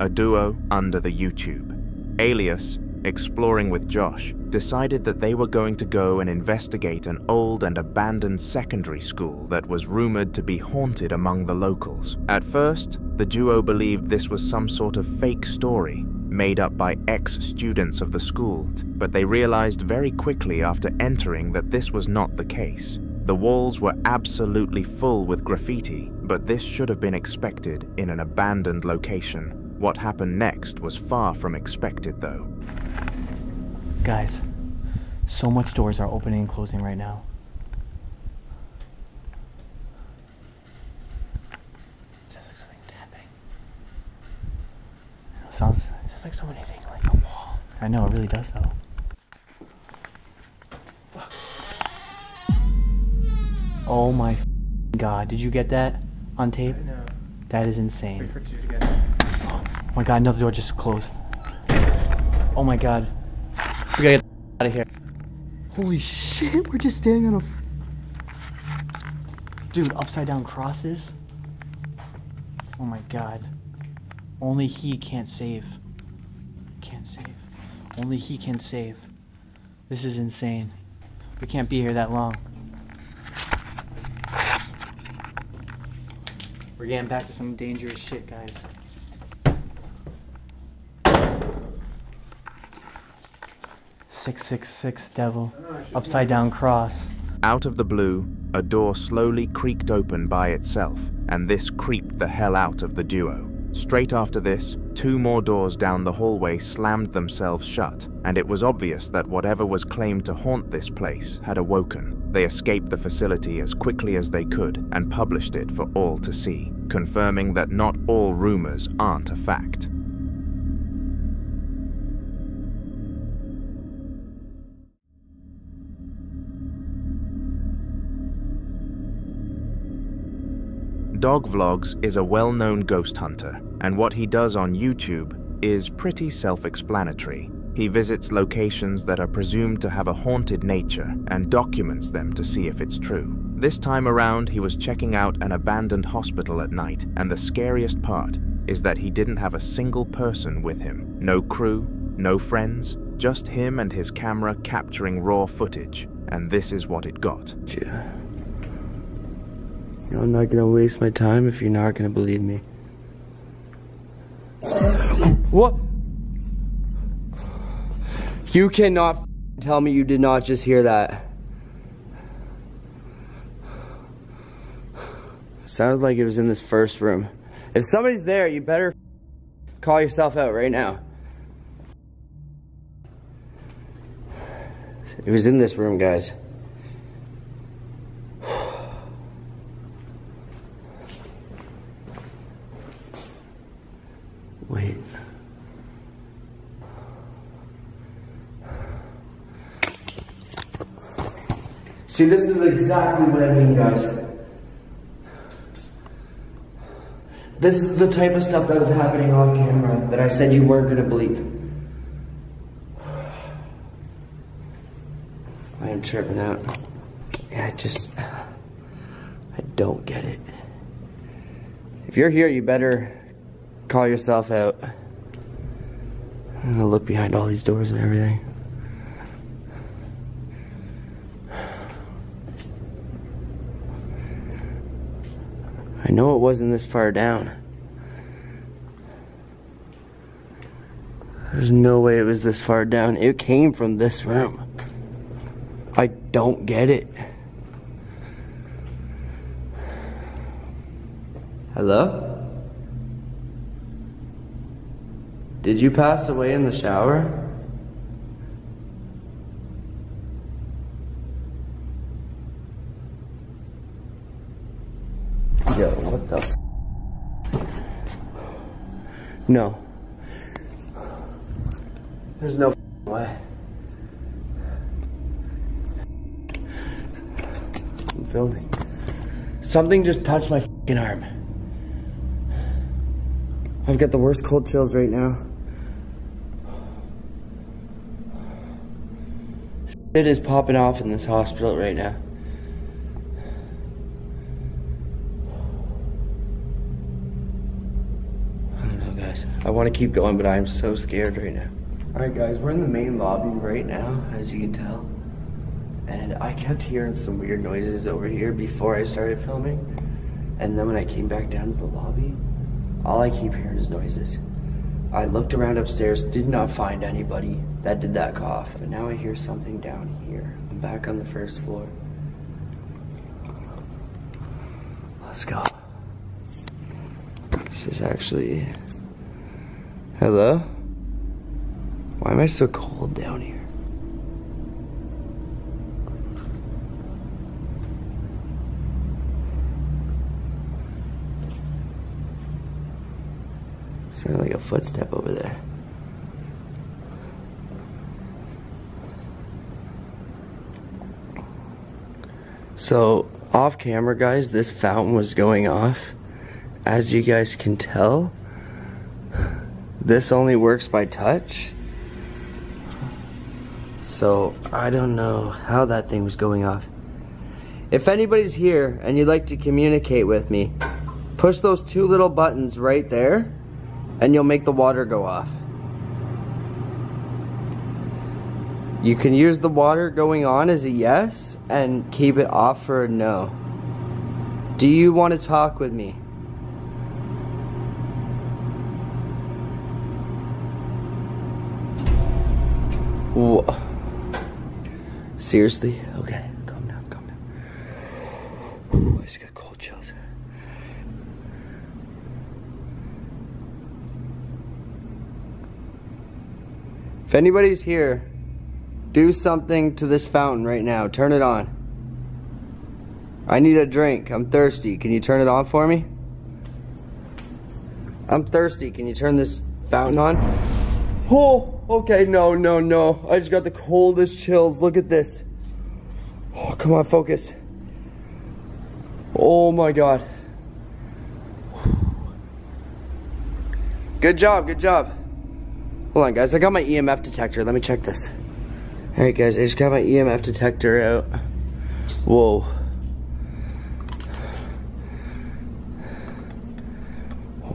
A: A duo under the YouTube. Alias, exploring with Josh, decided that they were going to go and investigate an old and abandoned secondary school that was rumored to be haunted among the locals. At first, the duo believed this was some sort of fake story made up by ex-students of the school, but they realized very quickly after entering that this was not the case. The walls were absolutely full with graffiti, but this should have been expected in an abandoned location. What happened next was far from expected, though.
N: Guys, so much doors are opening and closing right now. It sounds like something tapping. It sounds like someone hitting like a wall. I know, it really does though. Oh my god, did you get that on tape?
E: No.
N: That is insane.
E: Wait for you to get it.
N: Oh my god, another door just closed. Oh my god. We gotta get out of here. Holy shit, we're just standing on a... Dude, upside down crosses? Oh my god. Only he can't save. Can't save. Only he can save. This is insane. We can't be here that long. We're getting back to some dangerous shit, guys. "666 devil, upside down cross."
A: Out of the blue, a door slowly creaked open by itself, and this creeped the hell out of the duo. Straight after this, 2 more doors down the hallway slammed themselves shut, and it was obvious that whatever was claimed to haunt this place had awoken. They escaped the facility as quickly as they could and published it for all to see, confirming that not all rumors aren't a fact. Dog Vlogs is a well-known ghost hunter, and what he does on YouTube is pretty self-explanatory. He visits locations that are presumed to have a haunted nature and documents them to see if it's true. This time around, he was checking out an abandoned hospital at night, and the scariest part is that he didn't have a single person with him. No crew, no friends, just him and his camera capturing raw footage, and this is what it got.
B: Yeah. You know, I'm not gonna waste my time if you're not gonna believe me. What? You cannot tell me you did not just hear that. Sounded like it was in this first room. If somebody's there, you better call yourself out right now. It was in this room, guys. Wait. See, this is exactly what I mean, guys. This is the type of stuff that was happening on camera that I said you weren't gonna believe. I am tripping out. Yeah, I don't get it. If you're here, you better call yourself out. I'm gonna look behind all these doors and everything. I know it wasn't this far down. There's no way it was this far down. It came from this room. I don't get it. Hello? Did you pass away in the shower? Yo, what the f? No. There's no way. I'm filming. Something just touched my f***ing arm. I've got the worst cold chills right now. Shit is popping off in this hospital right now. I don't know, guys. I want to keep going, but I'm so scared right now. Alright guys, we're in the main lobby right now, as you can tell. And I kept hearing some weird noises over here before I started filming. And then when I came back down to the lobby, all I keep hearing is noises. I looked around upstairs, did not find anybody that did that cough. But now I hear something down here. I'm back on the first floor. Let's go. This is actually... Hello? Why am I so cold down here? Sounded like a footstep over there. So, off camera guys, this fountain was going off. As you guys can tell, this only works by touch. So, I don't know how that thing was going off. If anybody's here and you'd like to communicate with me, push those two little buttons right there and you'll make the water go off. You can use the water going on as a yes and keep it off for a no. Do you want to talk with me? Whoa. Seriously? Okay, calm down, calm down. Ooh, I just got cold chills. If anybody's here, do something to this fountain right now. Turn it on. I need a drink. I'm thirsty. Can you turn it on for me? I'm thirsty. Can you turn this fountain on? Oh, okay. No, no, no. I just got the coldest chills. Look at this. Oh, come on, focus. Oh my God. Good job, good job. Hold on, guys. I got my EMF detector. Let me check this. Alright, guys. I just got my EMF detector out. Whoa.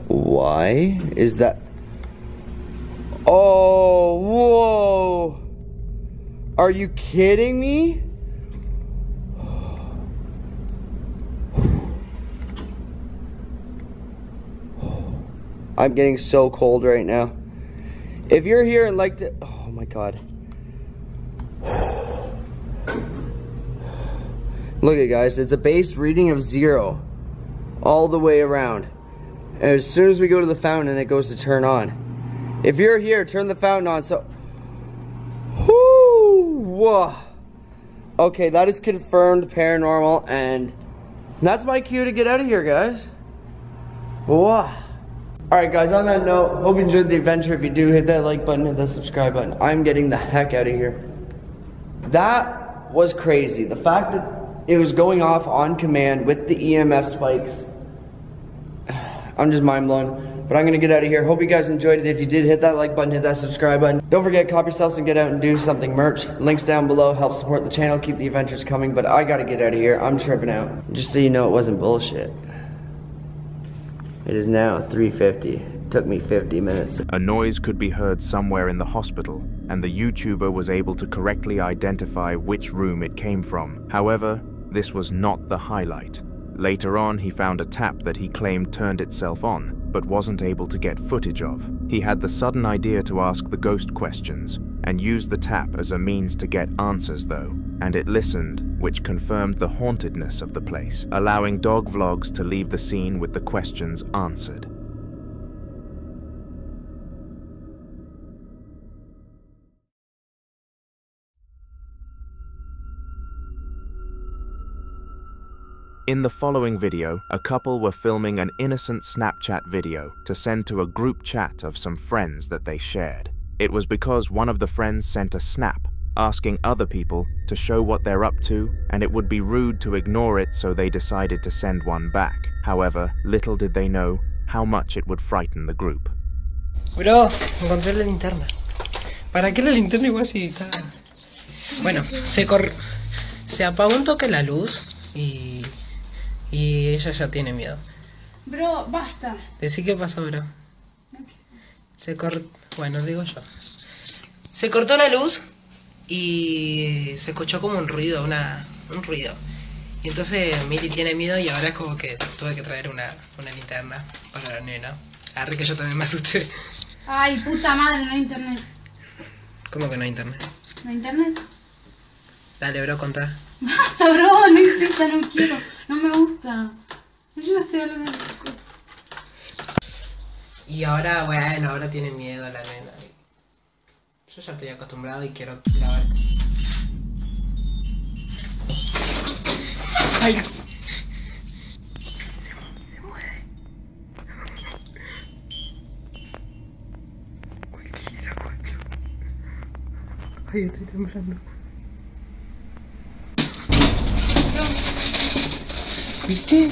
B: Why is that? Oh, whoa. Are you kidding me? I'm getting so cold right now. If you're here and like to... Oh my God. Look at guys, it's a base reading of 0 all the way around. And as soon as we go to the fountain, it goes to turn on. If you're here, turn the fountain on. So, whoa. Okay, that is confirmed paranormal, and that's my cue to get out of here, guys. Whoa. Alright guys, on that note, hope you enjoyed the adventure. If you do, hit that like button, hit that subscribe button. I'm getting the heck out of here. That was crazy. The fact that it was going off on command with the EMF spikes. I'm just mind blown. But I'm going to get out of here. Hope you guys enjoyed it. If you did, hit that like button, hit that subscribe button. Don't forget, cop yourself some Get Out and Do Something merch. Links down below. Help support the channel. Keep the adventures coming. But I got to get out of here. I'm tripping out. Just so you know, it wasn't bullshit. It is now 3:50. Took me 50 minutes.
A: A noise could be heard somewhere in the hospital, and the YouTuber was able to correctly identify which room it came from. However, this was not the highlight. Later on, he found a tap that he claimed turned itself on, but wasn't able to get footage of. He had the sudden idea to ask the ghost questions, and used the tap as a means to get answers though, and it listened, which confirmed the hauntedness of the place, allowing dog vlogs to leave the scene with the questions answered. In the following video, a couple were filming an innocent Snapchat video to send to a group chat of some friends that they shared. It was because one of the friends sent a snap asking other people to show what they're up to, and it would be rude to ignore it, so they decided to send one back. However, little did they know how much it would frighten the group.
E: Bro, encontré la linterna. ¿Para qué la linterna igual si está...? Bueno, se apagó un toque la luz y ella ya tiene miedo.
C: Bro, basta.
E: Decí qué pasó, bro. Bueno, digo yo. Se cortó la luz y se escuchó como un ruido, un ruido. Y entonces Mili tiene miedo y ahora es como que tuve que traer una linterna para la nena. Arre que yo también me asusté.
C: Ay, puta madre, no hay internet.
E: ¿Cómo que no hay internet?
C: ¿No hay internet?
E: Dale, bro, contá.
C: Basta, bro, no insista, no quiero. No me gusta. Yo no estoy hablando de esas cosas.
E: Y ahora, bueno, ahora tiene miedo la nena. Yo ya estoy acostumbrado y quiero grabar. Ay. Se mueve. Cualquiera, coño. Ay, estoy temblando. ¿Viste?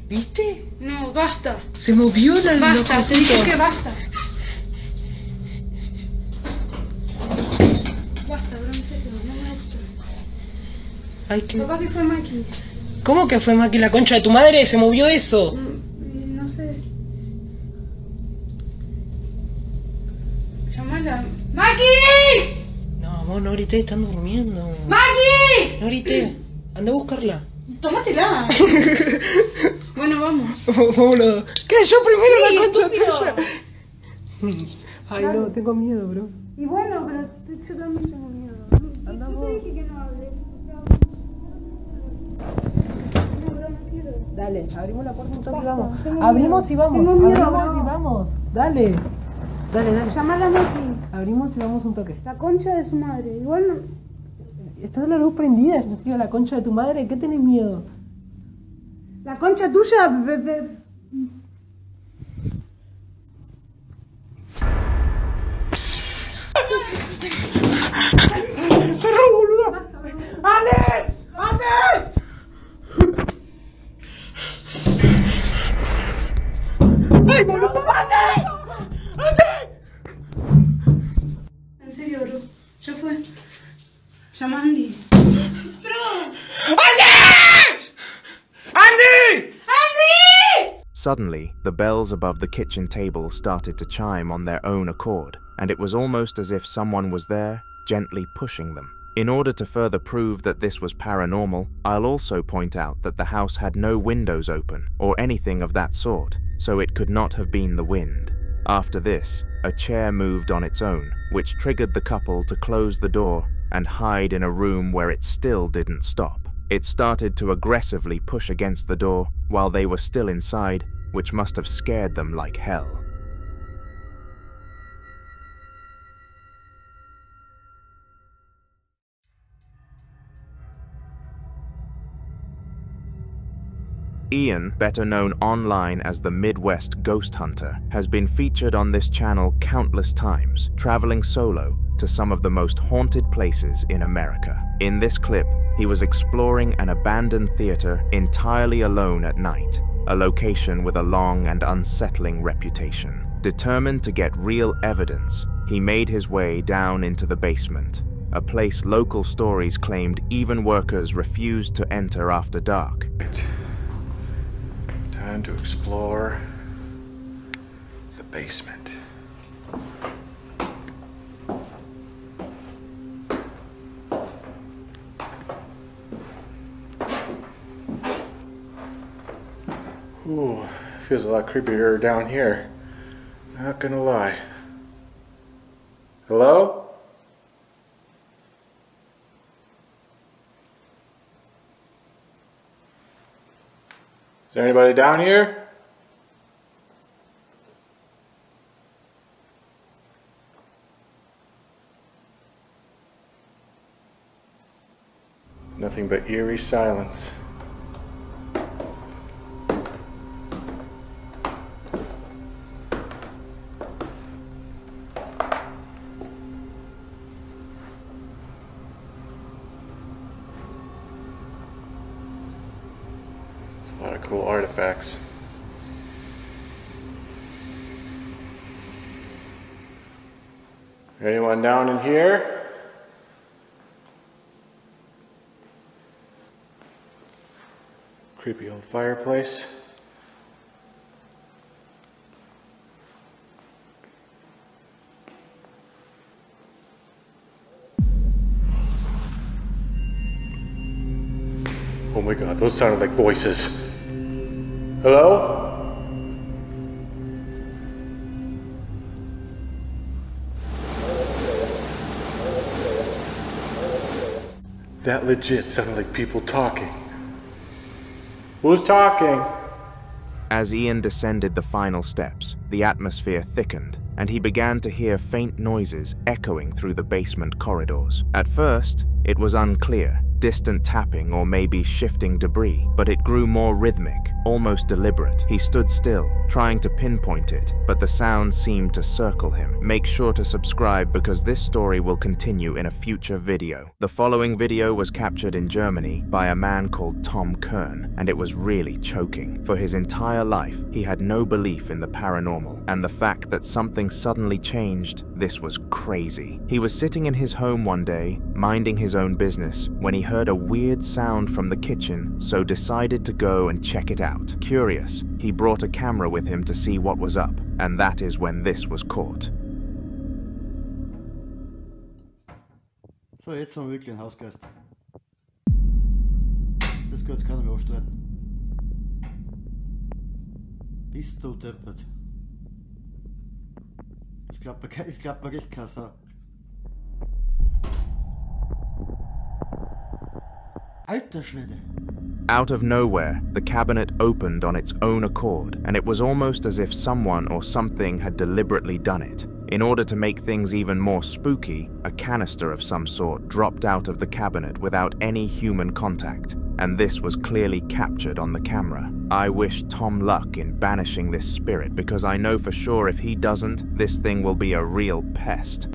E: ¿Viste?
C: No, basta.
E: Se movió la luz.
C: Basta, te dije que basta. Basta, bro, en serio, no me gusta.
E: Ay, ¿qué?
C: Papá, que fue Maki.
E: ¿Cómo que fue Maki, la concha de tu madre? ¿Se movió eso?
C: No sé. Llamala. ¡Maki!
E: No, vos no grité, están durmiendo.
C: ¡Maki!
E: No grité. Anda a buscarla.
C: Tómatela. Bueno, vamos.
E: Vámonos. ¿Qué? Yo primero
C: Sí,
E: la concha
C: estúpido.
E: tuya. Ay, no, tengo miedo, bro.
C: Y bueno, pero yo también tengo miedo.
E: Andamos.
C: Yo te dije que no hables. No, bro, no quiero.
E: Dale, abrimos la puerta un toque y
C: Basta,
E: vamos.
C: tengo
E: Abrimos
C: miedo.
E: y vamos.
C: Tengo miedo,
E: Abrimos
C: bro.
E: y vamos. Dale. Dale, dale.
C: Llamala a Maki.
E: Abrimos y vamos un toque.
C: La concha de su madre. Igual no.
E: Está la luz prendida, tío, la concha de tu madre. ¿Qué tenés miedo?
C: La concha tuya.
E: ¡Cerró, boluda! ¡Ale! ¡Ale! ¡Ay, boludo! ¡Ale! ¡Ale!
C: En serio, bro. Ya fue. Llama a Andy. ¡Bro!
E: ¡Andy! ¡Andy!
C: ¡Andy!
A: Suddenly, the bells above the kitchen table started to chime on their own accord, and it was almost as if someone was there, gently pushing them. In order to further prove that this was paranormal, I'll also point out that the house had no windows open, or anything of that sort, so it could not have been the wind. After this, a chair moved on its own, which triggered the couple to close the door and hide in a room where it still didn't stop. It started to aggressively push against the door while they were still inside, which must have scared them like hell. Ian, better known online as the Midwest Ghost Hunter, has been featured on this channel countless times, traveling solo to some of the most haunted places in America. In this clip, he was exploring an abandoned theater entirely alone at night, a location with a long and unsettling reputation. Determined to get real evidence, he made his way down into the basement, a place local stories claimed even workers refused to enter after dark.
O: Time to explore
D: basement. Ooh, feels a lot creepier down here. Not gonna lie. Hello? Is there anybody down here? Nothing but eerie silence. A lot of cool artifacts. Anyone down in here? Creepy old fireplace. Oh my god, those sounded like voices. Hello? That legit sounded like people talking. Who's talking?
A: As Ian descended the final steps, the atmosphere thickened, and he began to hear faint noises echoing through the basement corridors. At first, it was unclear, distant tapping or maybe shifting debris, but it grew more rhythmic, almost deliberate. He stood still, trying to pinpoint it, but the sound seemed to circle him. Make sure to subscribe because this story will continue in a future video. The following video was captured in Germany by a man called Tom Kern, and it was really choking. For his entire life, he had no belief in the paranormal, and the fact that something suddenly changed, this was crazy. He was sitting in his home one day, minding his own business, when he heard a weird sound from the kitchen, so decided to go and check it out. Curious, he brought a camera with him to see what was up, and that is when this was caught.
O: Så jetzt haben wir wirklich einen Hausgeist. Das kann jetzt keiner mehr aufstreiten. Bist du deppert? Das klappt mir echt keine Sau. Alter Schwede.
A: Out of nowhere, the cabinet opened on its own accord, and it was almost as if someone or something had deliberately done it. In order to make things even more spooky, a canister of some sort dropped out of the cabinet without any human contact, and this was clearly captured on the camera. I wish Tom luck in banishing this spirit because I know for sure if he doesn't, this thing will be a real pest.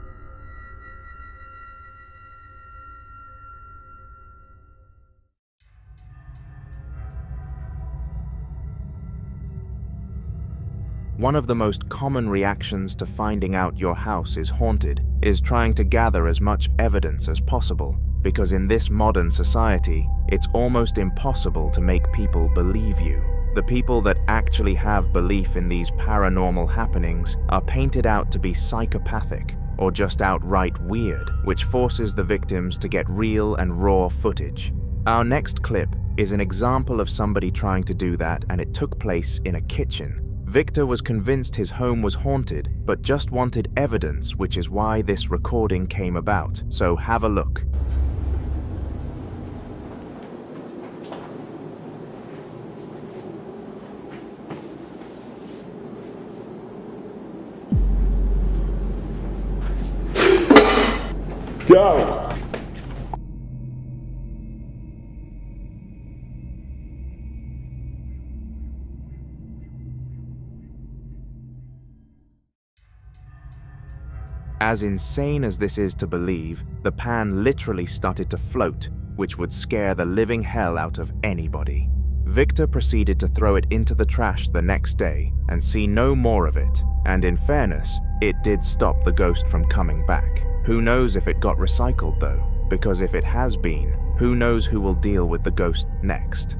A: One of the most common reactions to finding out your house is haunted is trying to gather as much evidence as possible, because in this modern society, it's almost impossible to make people believe you. The people that actually have belief in these paranormal happenings are painted out to be psychopathic or just outright weird, which forces the victims to get real and raw footage. Our next clip is an example of somebody trying to do that, and it took place in a kitchen. Victor was convinced his home was haunted, but just wanted evidence, which is why this recording came about. So have a look.
D: Go!
A: As insane as this is to believe, the pan literally started to float, which would scare the living hell out of anybody. Victor proceeded to throw it into the trash the next day and see no more of it, and in fairness, it did stop the ghost from coming back. Who knows if it got recycled though, because if it has been, who knows who will deal with the ghost next.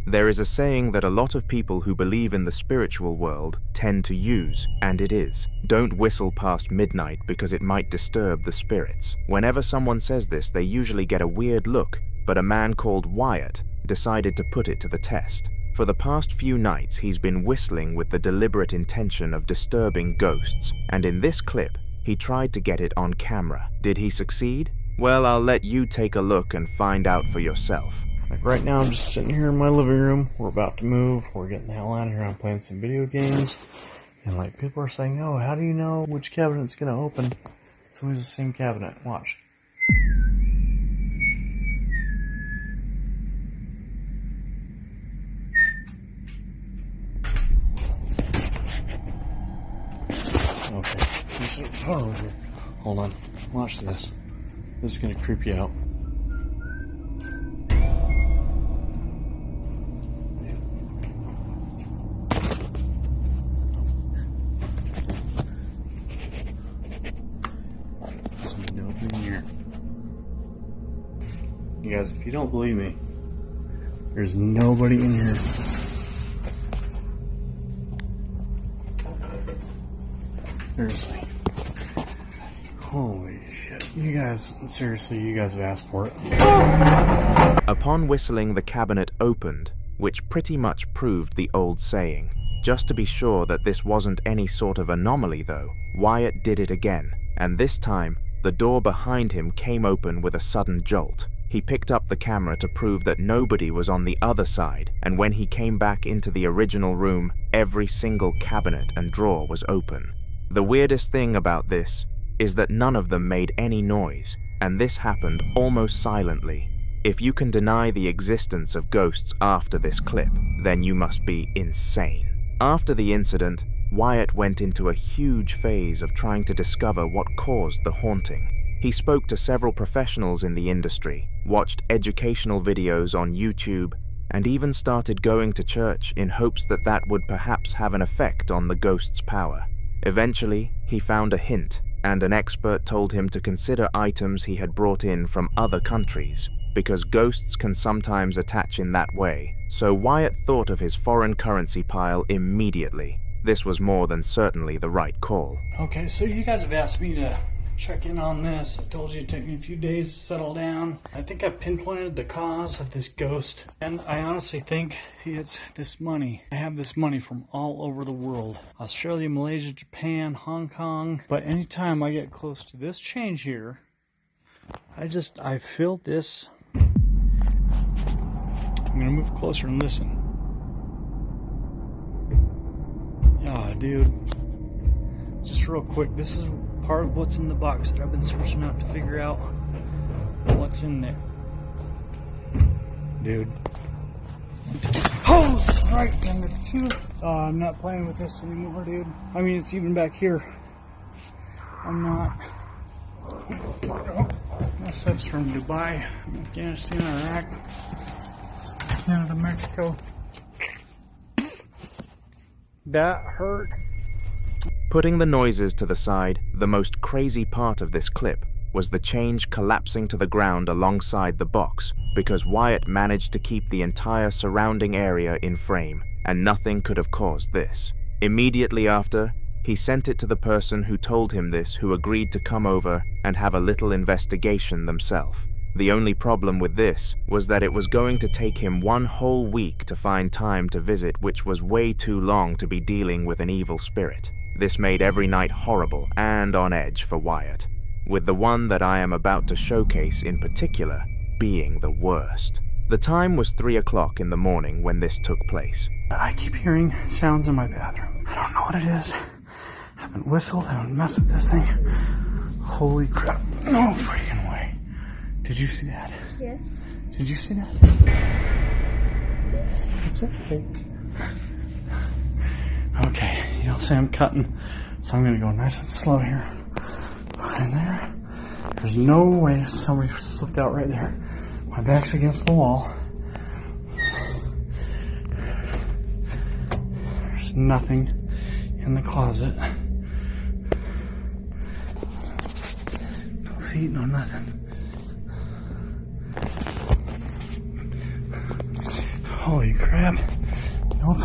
A: There is a saying that a lot of people who believe in the spiritual world tend to use, and it is, don't whistle past midnight because it might disturb the spirits. Whenever someone says this, they usually get a weird look, but a man called Wyatt decided to put it to the test. For the past few nights, he's been whistling with the deliberate intention of disturbing ghosts, and in this clip, he tried to get it on camera. Did he succeed? Well, I'll let you take a look and find out for yourself.
N: Like right now, I'm just sitting here in my living room. We're about to move. We're getting the hell out of here. I'm playing some video games. And like people are saying, oh, how do you know which cabinet's going to open? It's always the same cabinet. Watch. Okay. Oh, hold on. Watch this. This is going to creep you out. You guys, if you don't believe me, there's nobody in here. Seriously. Holy shit. You guys, seriously, you guys have asked for it.
A: Upon whistling, the cabinet opened, which pretty much proved the old saying. Just to be sure that this wasn't any sort of anomaly though, Wyatt did it again, and this time, the door behind him came open with a sudden jolt. He picked up the camera to prove that nobody was on the other side, and when he came back into the original room, every single cabinet and drawer was open. The weirdest thing about this is that none of them made any noise, and this happened almost silently. If you can deny the existence of ghosts after this clip, then you must be insane. After the incident, Wyatt went into a huge phase of trying to discover what caused the haunting. He spoke to several professionals in the industry, watched educational videos on YouTube, and even started going to church in hopes that that would perhaps have an effect on the ghost's power. Eventually, he found a hint, and an expert told him to consider items he had brought in from other countries, because ghosts can sometimes attach in that way. So Wyatt thought of his foreign currency pile immediately. This was more than certainly the right call.
N: Okay, so you guys have asked me to check in on this. I told you it'd take me a few days to settle down. I think I pinpointed the cause of this ghost, and I honestly think it's this money. I have this money from all over the world. Australia, Malaysia, Japan, Hong Kong. But anytime I get close to this change here, I feel this. I'm gonna move closer and listen. Ah, dude. Just real quick, this is part of what's in the box that I've been searching out to figure out what's in there. Dude. Oh! Right, and the tooth. I'm not playing with this anymore, dude. I mean, it's even back here. I'm not. My stuff's from Dubai, Afghanistan, Iraq, Canada, Mexico. That hurt.
A: Putting the noises to the side, the most crazy part of this clip was the change collapsing to the ground alongside the box, because Wyatt managed to keep the entire surrounding area in frame, and nothing could have caused this. Immediately after, he sent it to the person who told him this, who agreed to come over and have a little investigation themselves. The only problem with this was that it was going to take him 1 whole week to find time to visit, which was way too long to be dealing with an evil spirit. This made every night horrible and on edge for Wyatt, with the one that I am about to showcase in particular being the worst. The time was 3 o'clock in the morning when this took place.
N: I keep hearing sounds in my bathroom. I don't know what it is. I haven't whistled, I haven't messed with this thing. Holy crap. No freaking way. Did you see that?
C: Yes.
N: Did you see that? It's okay. Okay, you'll see I'm cutting, so I'm gonna go nice and slow here. Right there. There's no way somebody slipped out right there. My back's against the wall. There's nothing in the closet. No feet, no nothing. Holy crap. Nope.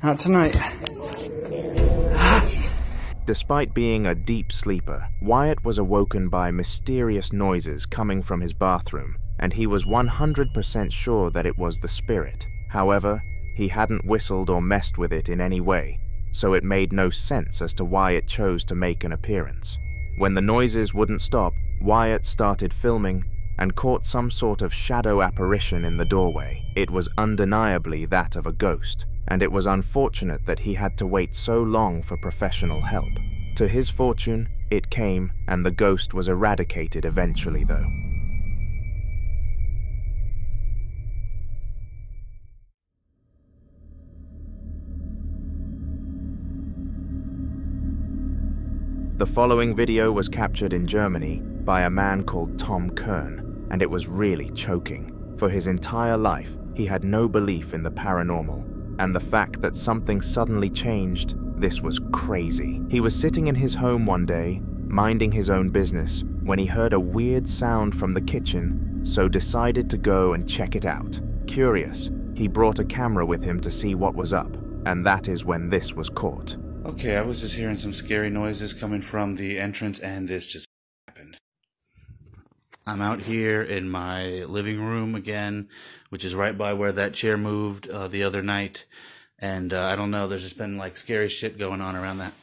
N: Not tonight.
A: Despite being a deep sleeper, Wyatt was awoken by mysterious noises coming from his bathroom, and he was 100% sure that it was the spirit. However, he hadn't whistled or messed with it in any way, so it made no sense as to why it chose to make an appearance. When the noises wouldn't stop, Wyatt started filming and caught some sort of shadow apparition in the doorway. It was undeniably that of a ghost, and it was unfortunate that he had to wait so long for professional help. To his fortune, it came, and the ghost was eradicated eventually though. The following video was captured in Germany by a man called Tom Kern, and it was really choking. For his entire life, he had no belief in the paranormal, and the fact that something suddenly changed, this was crazy. He was sitting in his home one day, minding his own business, when he heard a weird sound from the kitchen, so decided to go and check it out. Curious, he brought a camera with him to see what was up, and that is when this was caught.
P: Okay, I was just hearing some scary noises coming from the entrance, and this just happened. I'm out here in my living room again, which is right by where that chair moved the other night. And I don't know, there's just been like scary shit going on around that.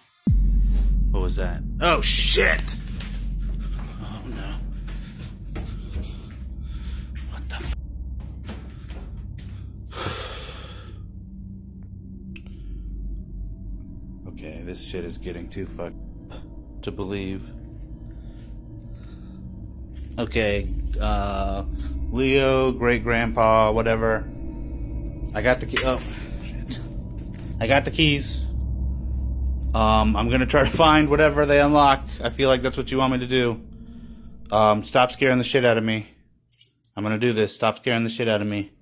P: What was that? Oh shit! Oh no. What the f? Okay, this shit is getting too fucked to believe. Okay, Leo, great-grandpa, whatever. I got the key. Oh, shit. I got the keys. I'm gonna try to find whatever they unlock. I feel like that's what you want me to do. Stop scaring the shit out of me. I'm gonna do this. Stop scaring the shit out of me.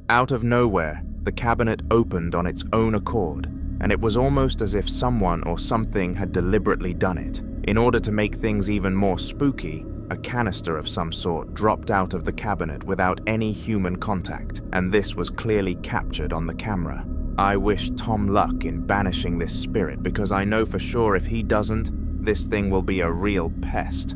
A: Out of nowhere, the cabinet opened on its own accord, and it was almost as if someone or something had deliberately done it. In order to make things even more spooky, a canister of some sort dropped out of the cabinet without any human contact, and this was clearly captured on the camera. I wish Tom luck in banishing this spirit, because I know for sure if he doesn't, this thing will be a real pest.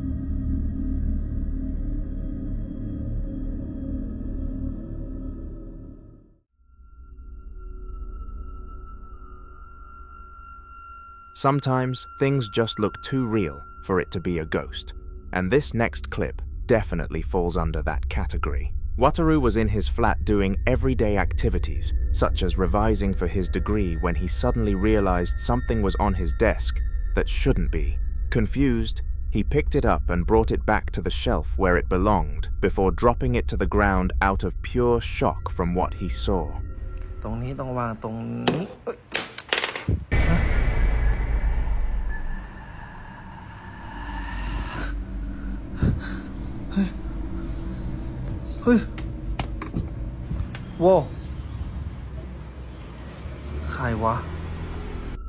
A: Sometimes, things just look too real for it to be a ghost, and this next clip definitely falls under that category. Wataru was in his flat doing everyday activities, such as revising for his degree, when he suddenly realized something was on his desk that shouldn't be. Confused, he picked it up and brought it back to the shelf where it belonged, before dropping it to the ground out of pure shock from what he saw.
N: ตรงนี้ต้องวางตรงนี้ Whoa. ใครวะ?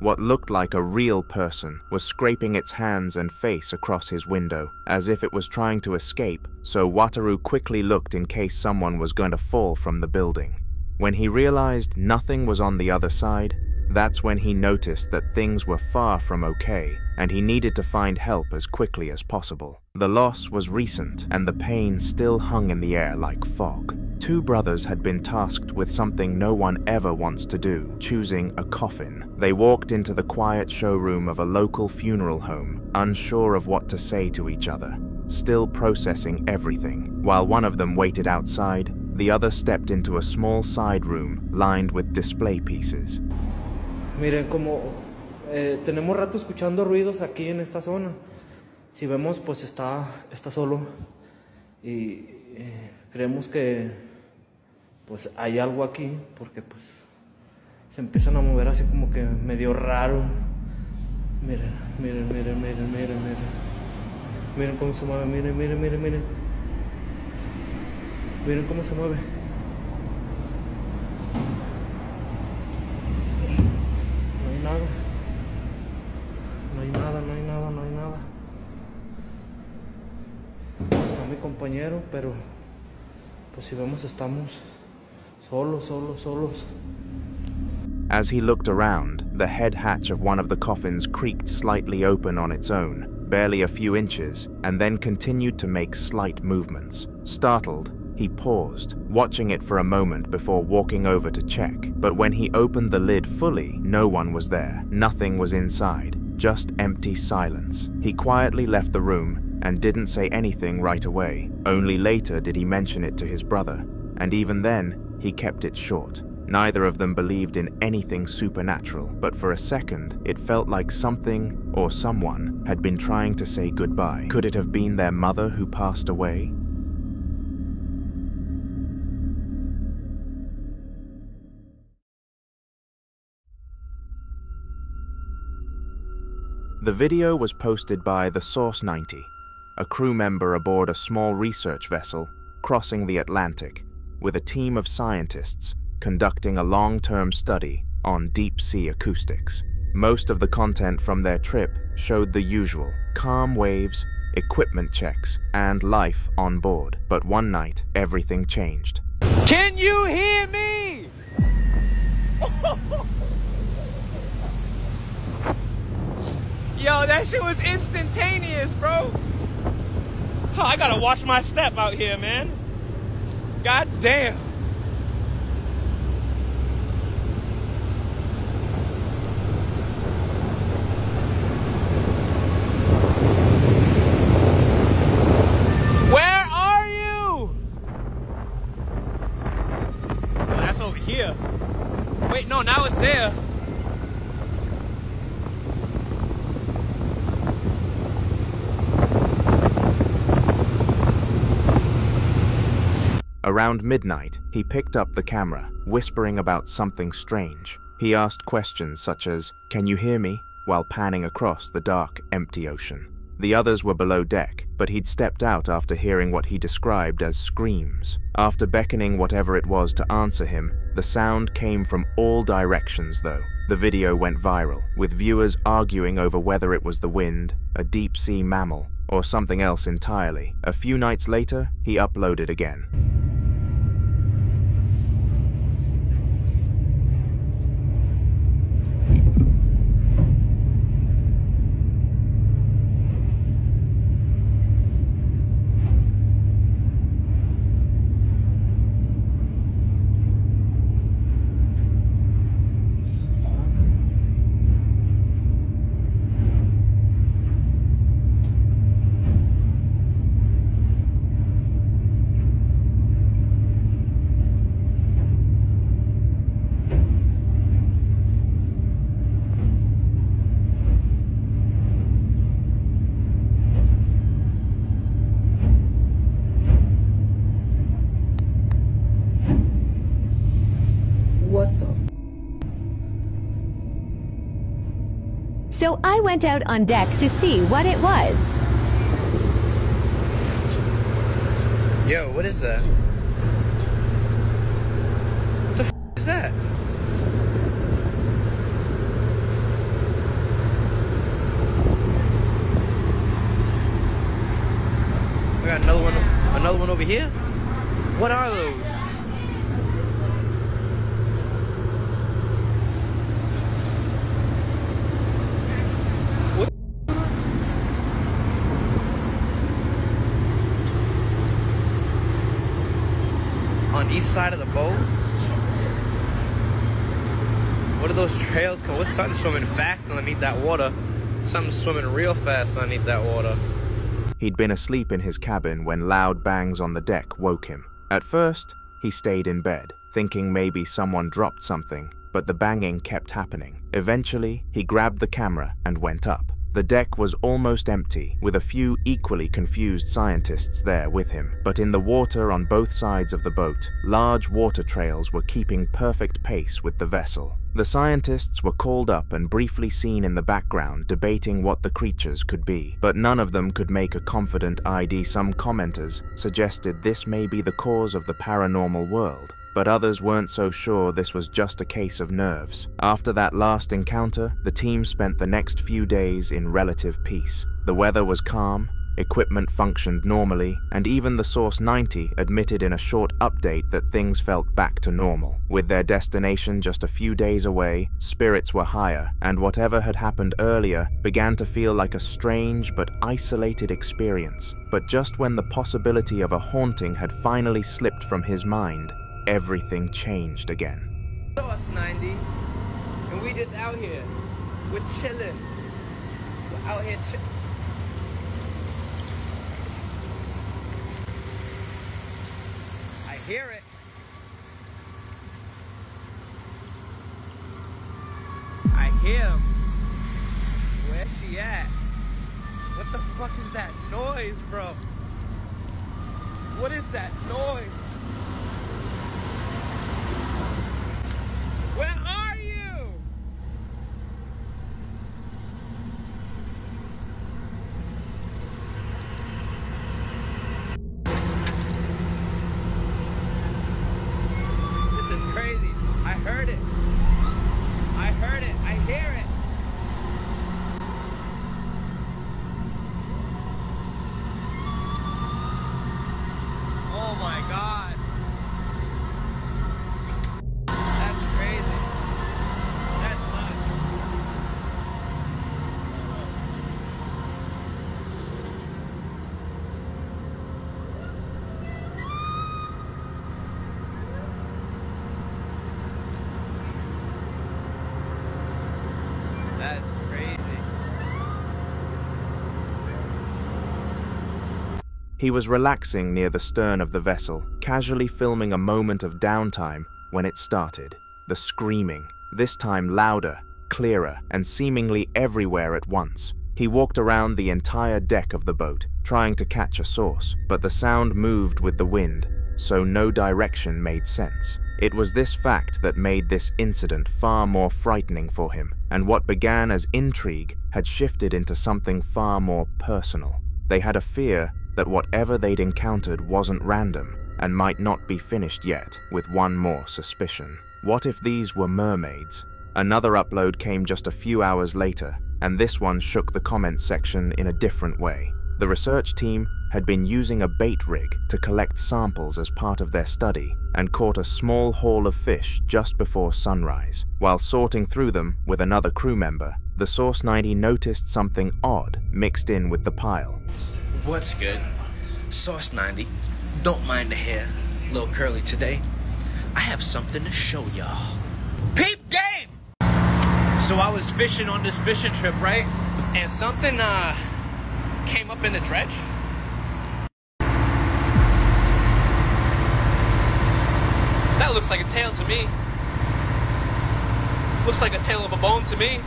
A: What looked like a real person was scraping its hands and face across his window, as if it was trying to escape, so Wataru quickly looked in case someone was going to fall from the building. When he realized nothing was on the other side, that's when he noticed that things were far from okay, and he needed to find help as quickly as possible. The loss was recent, and the pain still hung in the air like fog. Two brothers had been tasked with something no one ever wants to do, choosing a coffin. They walked into the quiet showroom of a local funeral home, unsure of what to say to each other, still processing everything. While one of them waited outside, the other stepped into a small side room lined with display pieces.
N: Miren, como tenemos rato escuchando ruidos aquí en esta zona. Si vemos, pues está solo. Y creemos que pues hay algo aquí, porque pues se empiezan a mover así como que medio raro. Miren, miren, miren, miren, miren, miren. Miren cómo se mueve, miren, miren, miren, miren. Miren cómo se mueve. No hay nada. compañero, pero pues si vemos estamos solos.
A: As he looked around, the head hatch of one of the coffins creaked slightly open on its own, barely a few inches, and then continued to make slight movements. Startled, he paused, watching it for a moment before walking over to check. But when he opened the lid fully, no one was there. Nothing was inside, just empty silence. He quietly left the room and didn't say anything right away. Only later did he mention it to his brother, and even then, he kept it short. Neither of them believed in anything supernatural, but for a second, it felt like something or someone had been trying to say goodbye. Could it have been their mother who passed away? The video was posted by the Source 90, a crew member aboard a small research vessel crossing the Atlantic with a team of scientists conducting a long-term study on deep-sea acoustics. Most of the content from their trip showed the usual: calm waves, equipment checks, and life on board. But one night, everything changed.
Q: Can you hear me? Yo, that shit was instantaneous, bro. Oh, I gotta watch my step out here, man. God damn. Where are you? Oh, that's over here. Wait, no, now it's there.
A: Around midnight, he picked up the camera, whispering about something strange. He asked questions such as, "Can you hear me?" while panning across the dark, empty ocean. The others were below deck, but he'd stepped out after hearing what he described as screams. After beckoning whatever it was to answer him, the sound came from all directions though. The video went viral, with viewers arguing over whether it was the wind, a deep-sea mammal, or something else entirely. A few nights later, he uploaded again.
R: So I went out on deck to see what it was.
Q: Yo, what is that? What the f is that? We got another one over here? What are those? On each side of the boat? What are those trails called? What's something swimming fast underneath that water? Something swimming real fast underneath that water.
A: He'd been asleep in his cabin when loud bangs on the deck woke him. At first, he stayed in bed, thinking maybe someone dropped something, but the banging kept happening. Eventually, he grabbed the camera and went up. The deck was almost empty, with a few equally confused scientists there with him. But in the water on both sides of the boat, large water trails were keeping perfect pace with the vessel. The scientists were called up and briefly seen in the background debating what the creatures could be, but none of them could make a confident ID. Some commenters suggested this may be the cause of the paranormal world, but others weren't so sure this was just a case of nerves. After that last encounter, the team spent the next few days in relative peace. The weather was calm, Equipment functioned normally, and even the Source 90 admitted in a short update that things felt back to normal. With their destination just a few days away, spirits were higher, and whatever had happened earlier began to feel like a strange but isolated experience. But just when the possibility of a haunting had finally slipped from his mind, everything changed again.
Q: Source 90, and we just out here. We're chilling. We're out here chilling. I hear it. I hear him. Where's she at? What the fuck is that noise, bro? What is that noise? Where are you? This is crazy. I heard it. I heard it. I hear it. Oh my God. That's crazy. That's nuts. That's crazy.
A: He was relaxing near the stern of the vessel, casually filming a moment of downtime when it started. The screaming, this time louder, clearer, and seemingly everywhere at once. He walked around the entire deck of the boat, trying to catch a source, but the sound moved with the wind, so no direction made sense. It was this fact that made this incident far more frightening for him, and what began as intrigue had shifted into something far more personal. They had a fear that whatever they'd encountered wasn't random and might not be finished yet, with one more suspicion. What if these were mermaids? Another upload came just a few hours later, and this one shook the comments section in a different way. The research team had been using a bait rig to collect samples as part of their study and caught a small haul of fish just before sunrise. While sorting through them with another crew member, the Source 90 noticed something odd mixed in with the pile.
Q: What's good? Source 90. Don't mind the hair. A little curly today. I have something to show y'all. Peep game! So I was fishing on this fishing trip, right? And something came up in the dredge. That looks like a tail to me. Looks like a tail of a bone to me.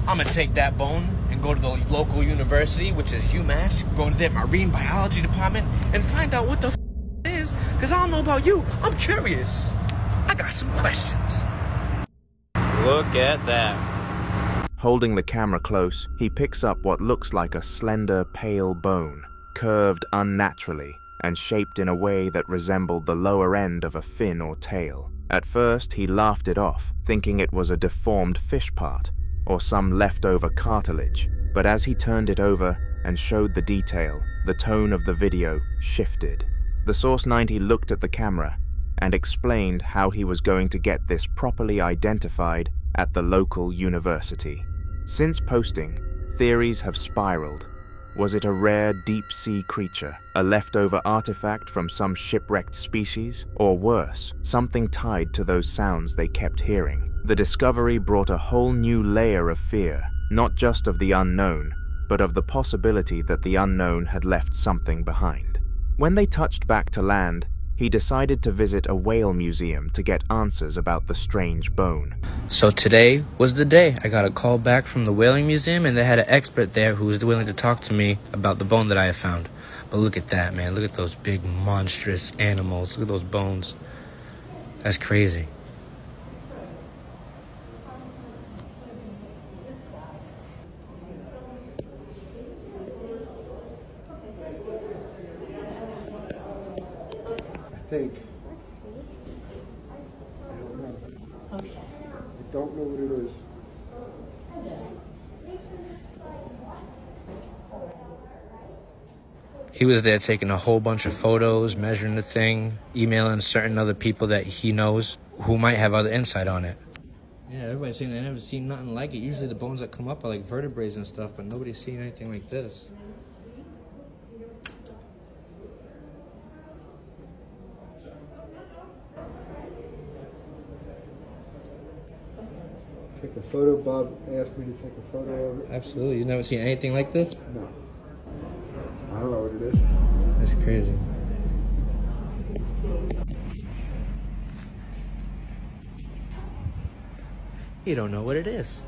Q: I'm gonna take that bone and go to the local university, which is UMass, go to their marine biology department, and find out what the it is, because I don't know about you, I'm curious. I got some questions. Look at that.
A: Holding the camera close, he picks up what looks like a slender, pale bone, curved unnaturally and shaped in a way that resembled the lower end of a fin or tail. At first, he laughed it off, thinking it was a deformed fish part, or some leftover cartilage, but as he turned it over and showed the detail, the tone of the video shifted. The Source 90 looked at the camera and explained how he was going to get this properly identified at the local university. Since posting, theories have spiraled. Was it a rare deep-sea creature, a leftover artifact from some shipwrecked species, or worse, something tied to those sounds they kept hearing? The discovery brought a whole new layer of fear, not just of the unknown, but of the possibility that the unknown had left something behind. When they touched back to land, he decided to visit a whale museum to get answers about the strange bone.
Q: So today was the day. I got a call back from the whaling museum, and they had an expert there who was willing to talk to me about the bone that I have found. But look at that, man. Look at those big monstrous animals. Look at those bones. That's crazy.
S: I think. I don't know. Okay. I don't know what it is.
Q: He was there taking a whole bunch of photos, measuring the thing, emailing certain other people that he knows who might have other insight on it. Yeah, everybody's saying they never seen nothing like it. Usually the bones that come up are like vertebrae and stuff, but nobody's seen anything like this.
S: Take a photo. Bob asked me to take a photo of it.
Q: Absolutely. You've never seen anything like this?
S: No. I don't know what it is.
Q: That's crazy. You don't know what it is.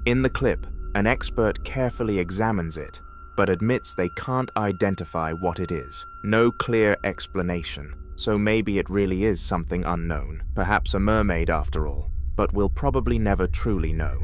A: In the clip, an expert carefully examines it, but admits they can't identify what it is. No clear explanation, so maybe it really is something unknown, perhaps a mermaid after all, but we'll probably never truly know.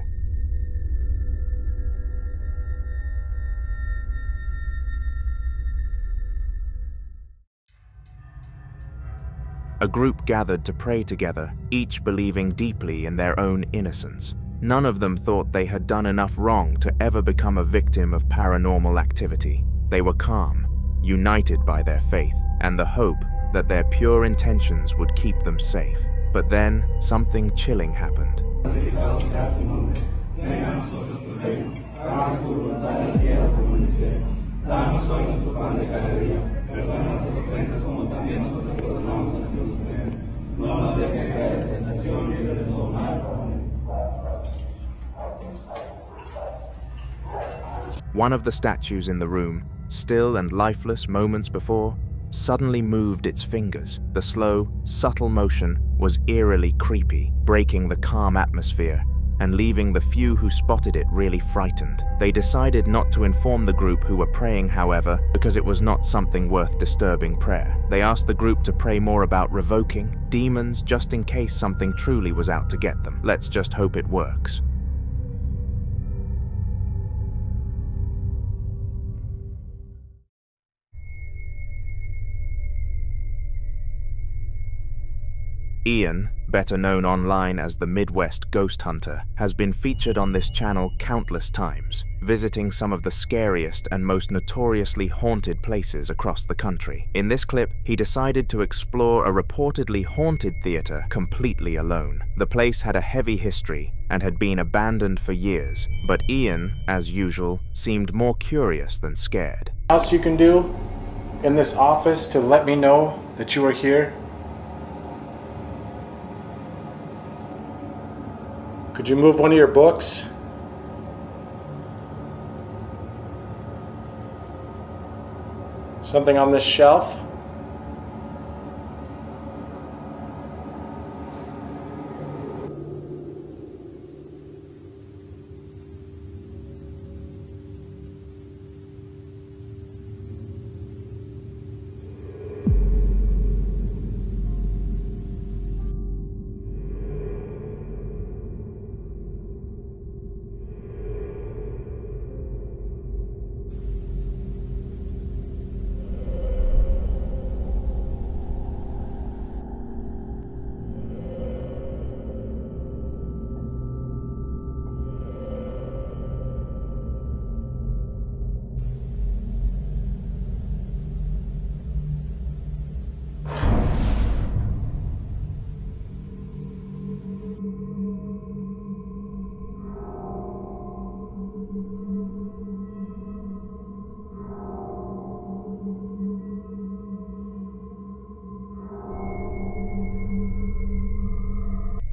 A: A group gathered to pray together, each believing deeply in their own innocence. None of them thought they had done enough wrong to ever become a victim of paranormal activity. They were calm, united by their faith, and the hope that their pure intentions would keep them safe. But then, something chilling happened. One of the statues in the room, still and lifeless moments before, suddenly moved its fingers. The slow, subtle motion was eerily creepy, breaking the calm atmosphere and leaving the few who spotted it really frightened. They decided not to inform the group who were praying, however, because it was not something worth disturbing prayer. They asked the group to pray more about revoking demons just in case something truly was out to get them. Let's just hope it works. Ian, better known online as the Midwest Ghost Hunter, has been featured on this channel countless times, visiting some of the scariest and most notoriously haunted places across the country. In this clip, he decided to explore a reportedly haunted theater completely alone. The place had a heavy history and had been abandoned for years, but Ian, as usual, seemed more curious than scared.
T: Else you can do in this office to let me know that you are here? Could you move one of your books? Something on this shelf?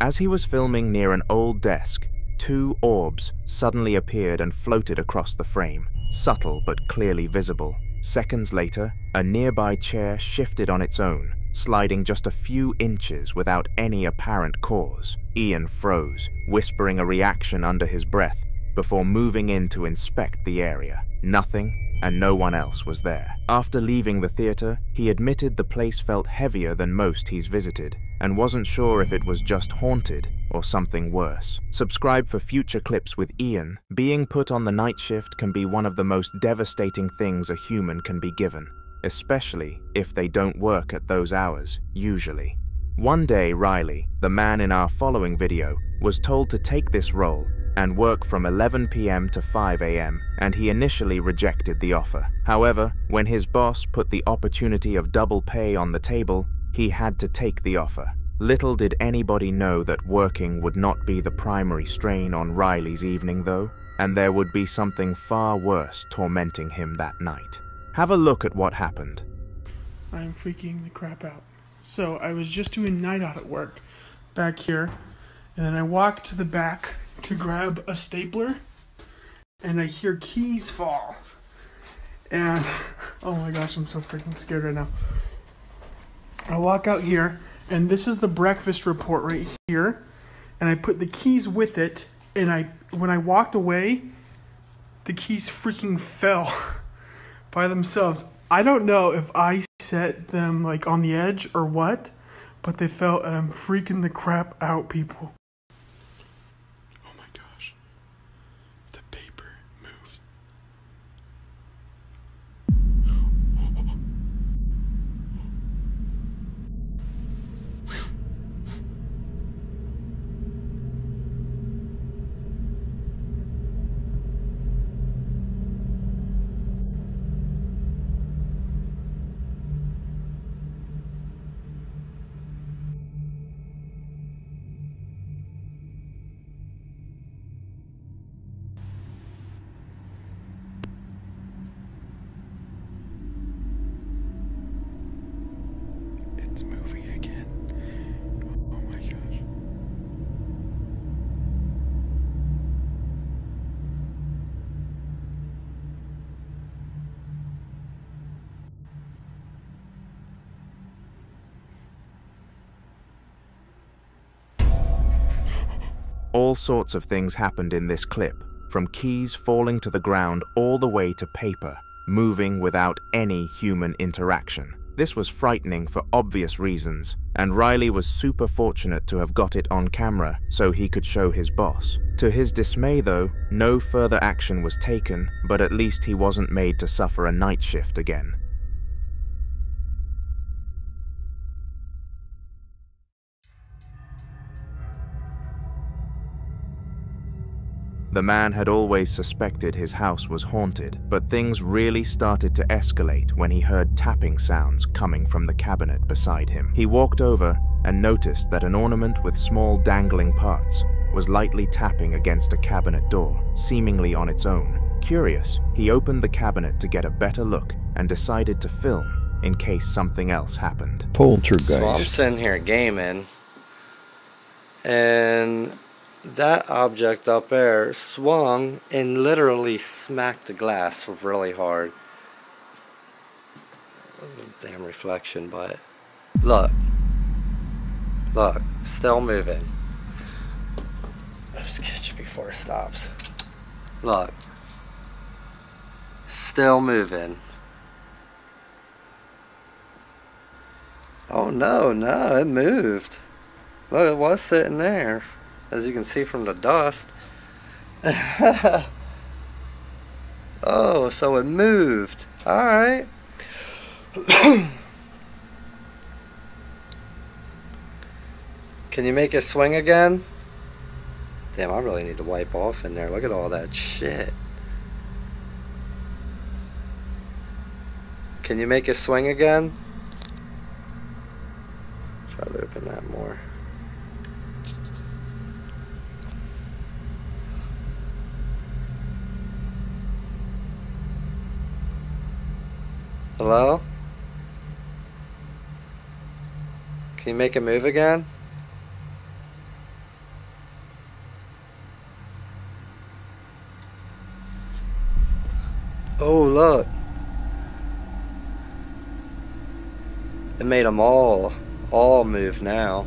A: As he was filming near an old desk, two orbs suddenly appeared and floated across the frame, subtle but clearly visible. Seconds later, a nearby chair shifted on its own, sliding just a few inches without any apparent cause. Ian froze, whispering a reaction under his breath before moving in to inspect the area. Nothing and no one else was there. After leaving the theater, he admitted the place felt heavier than most he's visited, and wasn't sure if it was just haunted or something worse. Subscribe for future clips with Ian. Being put on the night shift can be one of the most devastating things a human can be given, especially if they don't work at those hours, usually. One day, Riley, the man in our following video, was told to take this role and work from 11 p.m. to 5 a.m., and he initially rejected the offer. However, when his boss put the opportunity of double pay on the table, he had to take the offer. Little did anybody know that working would not be the primary strain on Riley's evening though, and there would be something far worse tormenting him that night. Have a look at what happened.
D: I'm freaking the crap out. So I was just doing night out at work back here, and then I walked to the back to grab a stapler, and I hear keys fall. And oh my gosh, I'm so freaking scared right now. I walk out here, and this is the breakfast report right here, and I put the keys with it, and when I walked away, the keys freaking fell by themselves. I don't know if I set them like on the edge or what, but they fell, and I'm freaking the crap out, people. Oh my gosh. The paper moves. It's moving again. Oh my gosh.
A: All sorts of things happened in this clip, from keys falling to the ground all the way to paper, moving without any human interaction. This was frightening for obvious reasons, and Riley was super fortunate to have got it on camera so he could show his boss. To his dismay though, no further action was taken, but at least he wasn't made to suffer a night shift again. The man had always suspected his house was haunted, but things really started to escalate when he heard tapping sounds coming from the cabinet beside him. He walked over and noticed that an ornament with small dangling parts was lightly tapping against a cabinet door, seemingly on its own. Curious, he opened the cabinet to get a better look and decided to film in case something else happened.
B: Poltergeist. So I'm sitting here gaming, and that object up there swung and literally smacked the glass really hard. Damn reflection, but look, still moving. Let's get you before it stops. Look, still moving. Oh no, it moved. Look, it was sitting there, as you can see from the dust. Oh, so it moved. Alright. Can you make it swing again? Damn, I really need to wipe off in there. Look at all that shit. Can you make it swing again? Try to open that more. Hello? Can you make it move again? Oh, look. It made them all move now.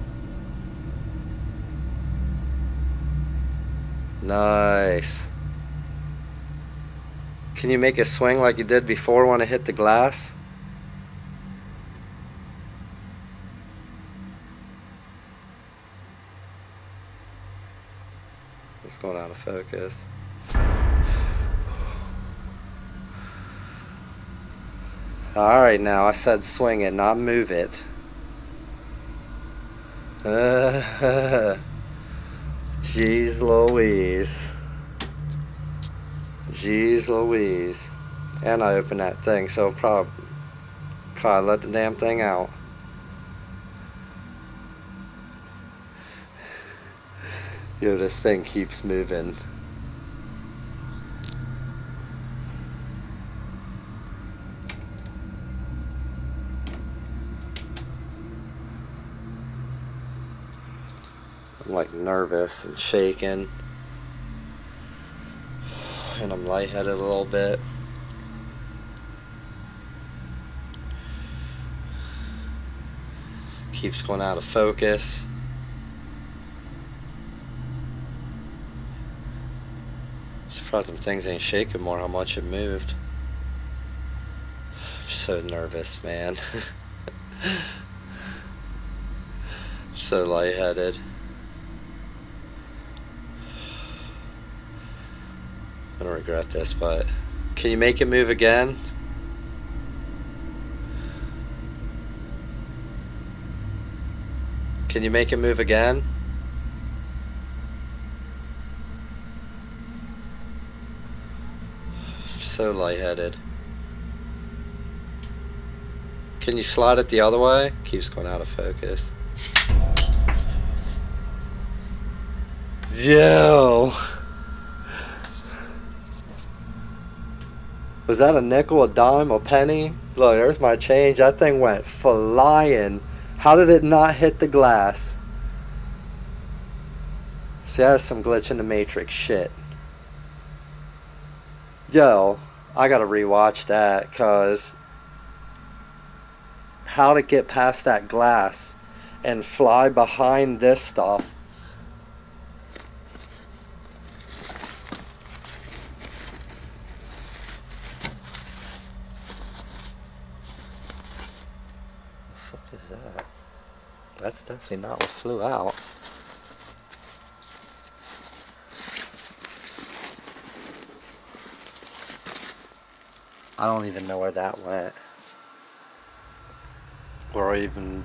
B: Nice. Can you make it swing like you did before when it hit the glass? It's going out of focus. Alright, now I said swing it, not move it. Jeez Louise. Jeez Louise. And I opened that thing, so probably let the damn thing out. Yo, this thing keeps moving. I'm like nervous and shaking. And I'm lightheaded a little bit. Keeps going out of focus. Surprised them things ain't shaking more how much it moved. I'm so nervous, man. So lightheaded. I'm gonna regret this, but can you make it move again? Can you make it move again? I'm so lightheaded. Can you slide it the other way? Keeps going out of focus. Yo! Was that a nickel, a dime, a penny? Look, there's my change. That thing went flying. How did it not hit the glass? See, that's some glitch in the Matrix shit. Yo, I gotta rewatch that, cause how to get past that glass and fly behind this stuff. Is that? That's definitely not what flew out. I don't even know where that went. Or even...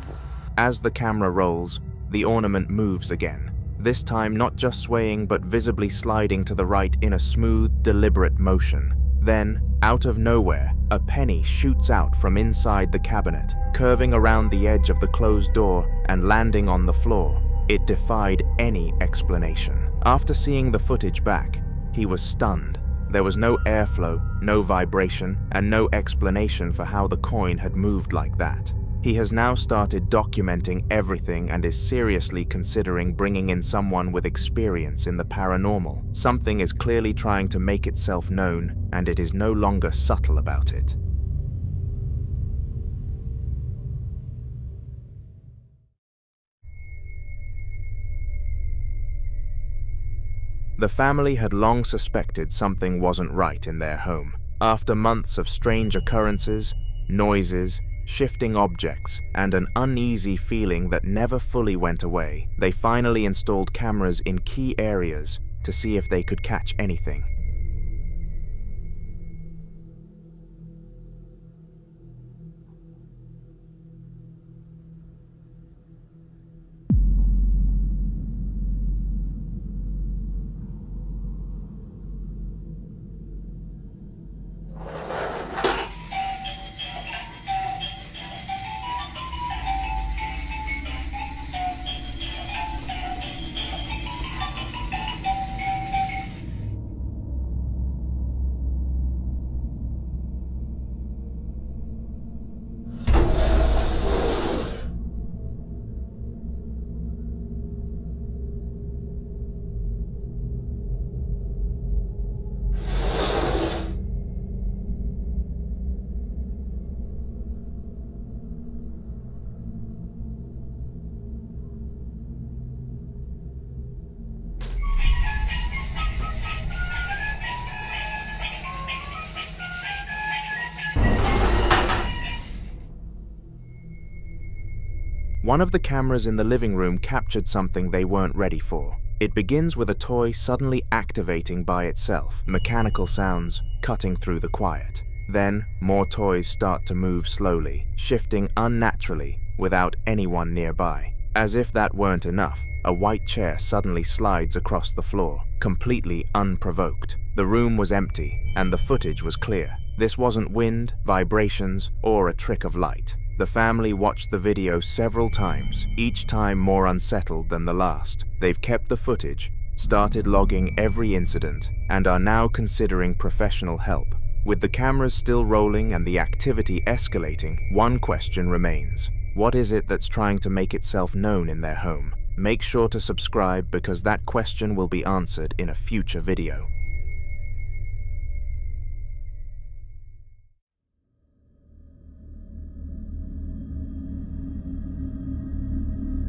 A: As the camera rolls, the ornament moves again. This time not just swaying but visibly sliding to the right in a smooth, deliberate motion. Then, out of nowhere, a penny shoots out from inside the cabinet, curving around the edge of the closed door and landing on the floor. It defied any explanation. After seeing the footage back, he was stunned. There was no airflow, no vibration, and no explanation for how the coin had moved like that. He has now started documenting everything and is seriously considering bringing in someone with experience in the paranormal. Something is clearly trying to make itself known, and it is no longer subtle about it. The family had long suspected something wasn't right in their home. After months of strange occurrences, noises, shifting objects, and an uneasy feeling that never fully went away, they finally installed cameras in key areas to see if they could catch anything. One of the cameras in the living room captured something they weren't ready for. It begins with a toy suddenly activating by itself, mechanical sounds cutting through the quiet. Then, more toys start to move slowly, shifting unnaturally without anyone nearby. As if that weren't enough, a white chair suddenly slides across the floor, completely unprovoked. The room was empty, and the footage was clear. This wasn't wind, vibrations, or a trick of light. The family watched the video several times, each time more unsettled than the last. They've kept the footage, started logging every incident, and are now considering professional help. With the cameras still rolling and the activity escalating, one question remains. What is it that's trying to make itself known in their home? Make sure to subscribe because that question will be answered in a future video.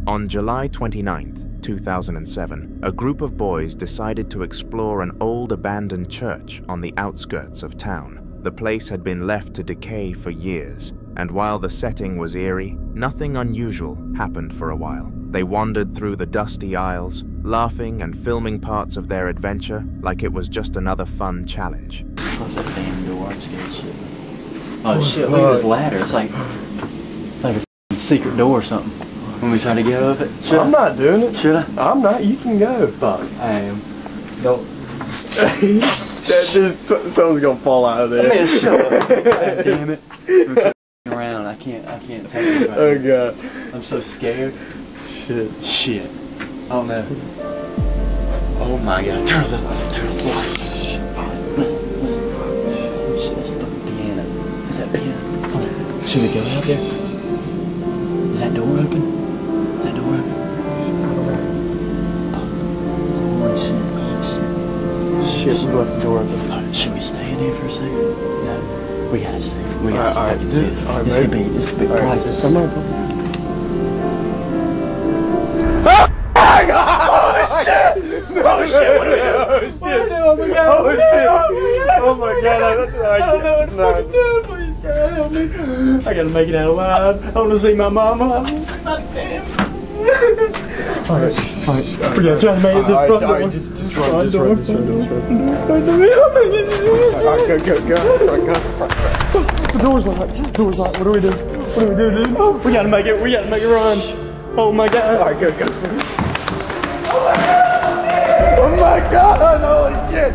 A: On July 29, 2007, a group of boys decided to explore an old abandoned church on the outskirts of town. The place had been left to decay for years, and while the setting was eerie, nothing unusual happened for a while. They wandered through the dusty aisles, laughing and filming parts of their adventure like it was just another fun challenge.
N: Close that damn door, I'm scared shitless. Oh shit, look at this ladder. It's like a secret door or something. When we try to get up it?
U: I'm not doing it.
N: Should I?
U: I'm not. You can go. Fuck.
N: I am. Don't.
U: Something's gonna fall out of there.
N: Man, shut up. God damn it. We're around. I can't take this right
U: Oh
N: now.
U: god.
N: I'm so scared.
U: Shit.
N: Oh no. Oh my god. Turn the light. Shit. Listen. Oh shit, that's fucking piano. Is that piano? Come on. Should we go out there? Is that door open?
U: Shit, we left the door open.
N: Should we stay in here for a second? No. We gotta stay. We gotta stay.
U: Alright,
N: This could be priceless.
U: Holy shit! Holy shit! What do we do? Oh my god! Oh my god! I don't know what to fucking do. Please, God, help me! I gotta make it out alive. I want to see my mama. God damn! Alright. We gotta try to make it to the front door. Just run. Alright, go. The door's locked. What do we do? Dude? We gotta make it run. Oh my god. Alright, go. Oh my god, holy shit!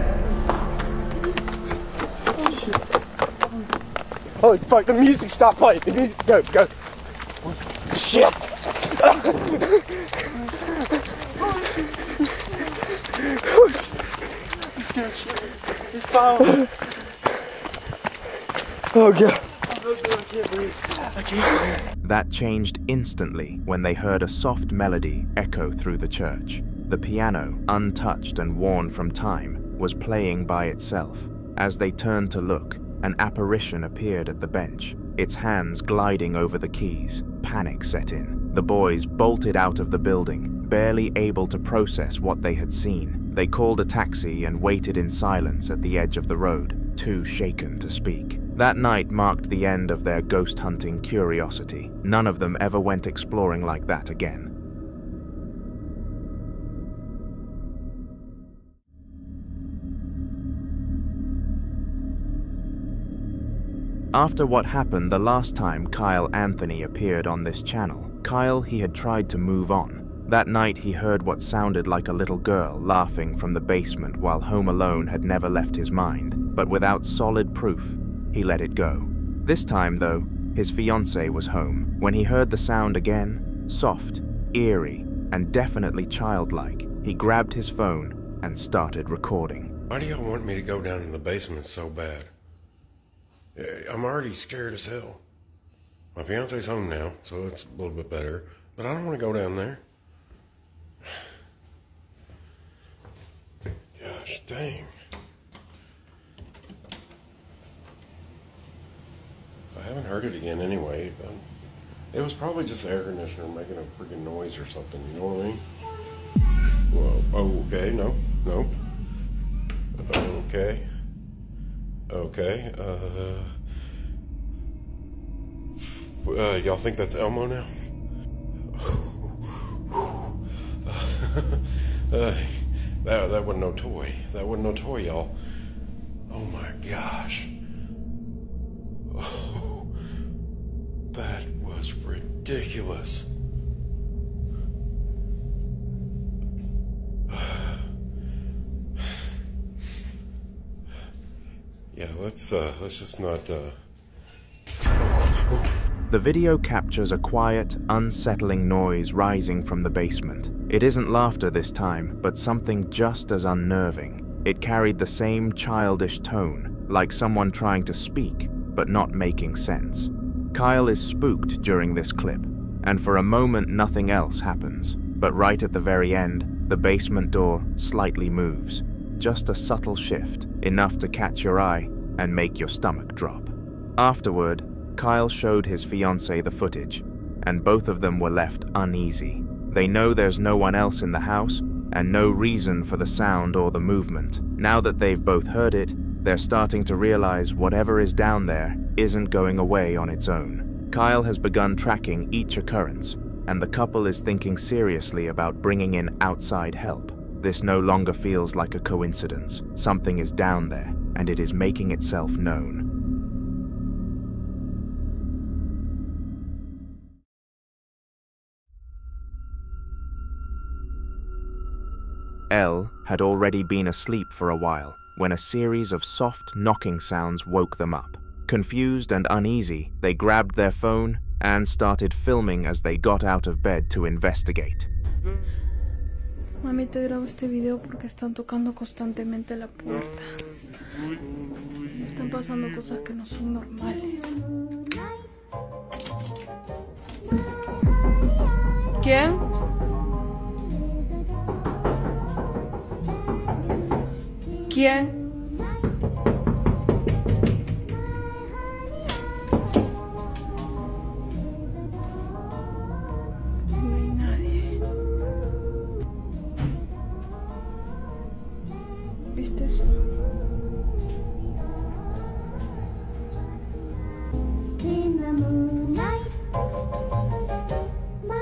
U: Holy fuck, the music stopped playing. The music, go. Shit! I'm scared shit. He's following. Oh god. I can't breathe. I can't breathe.
A: That changed instantly when they heard a soft melody echo through the church. The piano, untouched and worn from time, was playing by itself. As they turned to look, an apparition appeared at the bench, its hands gliding over the keys. Panic set in. The boys bolted out of the building, barely able to process what they had seen. They called a taxi and waited in silence at the edge of the road, too shaken to speak. That night marked the end of their ghost hunting curiosity. None of them ever went exploring like that again. After what happened the last time Kyle Anthony appeared on this channel, he had tried to move on. That night he heard what sounded like a little girl laughing from the basement while home alone had never left his mind, but without solid proof, he let it go. This time though, his fiancée was home. When he heard the sound again, soft, eerie, and definitely childlike, he grabbed his phone and started recording.
V: Why do y'all want me to go down in the basement so bad? I'm already scared as hell. My fiance's home now, so it's a little bit better, but I don't want to go down there. Gosh dang. I haven't heard it again anyway. It was probably just the air conditioner making a freaking noise or something, you know what I mean? Whoa, oh, okay, no. Okay, y'all think that's Elmo now? That wasn't no toy. That wasn't no toy, y'all. Oh my gosh. Oh, that was ridiculous. Yeah, let's just not,
A: The video captures a quiet, unsettling noise rising from the basement. It isn't laughter this time, but something just as unnerving. It carried the same childish tone, like someone trying to speak, but not making sense. Kyle is spooked during this clip, and for a moment nothing else happens. But right at the very end, the basement door slightly moves. Just a subtle shift, enough to catch your eye and make your stomach drop. Afterward, Kyle showed his fiancée the footage, and both of them were left uneasy. They know there's no one else in the house, and no reason for the sound or the movement. Now that they've both heard it, they're starting to realize whatever is down there isn't going away on its own. Kyle has begun tracking each occurrence, and the couple is thinking seriously about bringing in outside help. This no longer feels like a coincidence. Something is down there, and it is making itself known. Elle had already been asleep for a while when a series of soft knocking sounds woke them up. Confused and uneasy, they grabbed their phone and started filming as they got out of bed to investigate.
G: Mami, te grabo este video porque están tocando constantemente la puerta. Están pasando cosas que no son normales. ¿Quién? ¿Quién? No hay nadie. ¿Viste eso? In the moonlight, my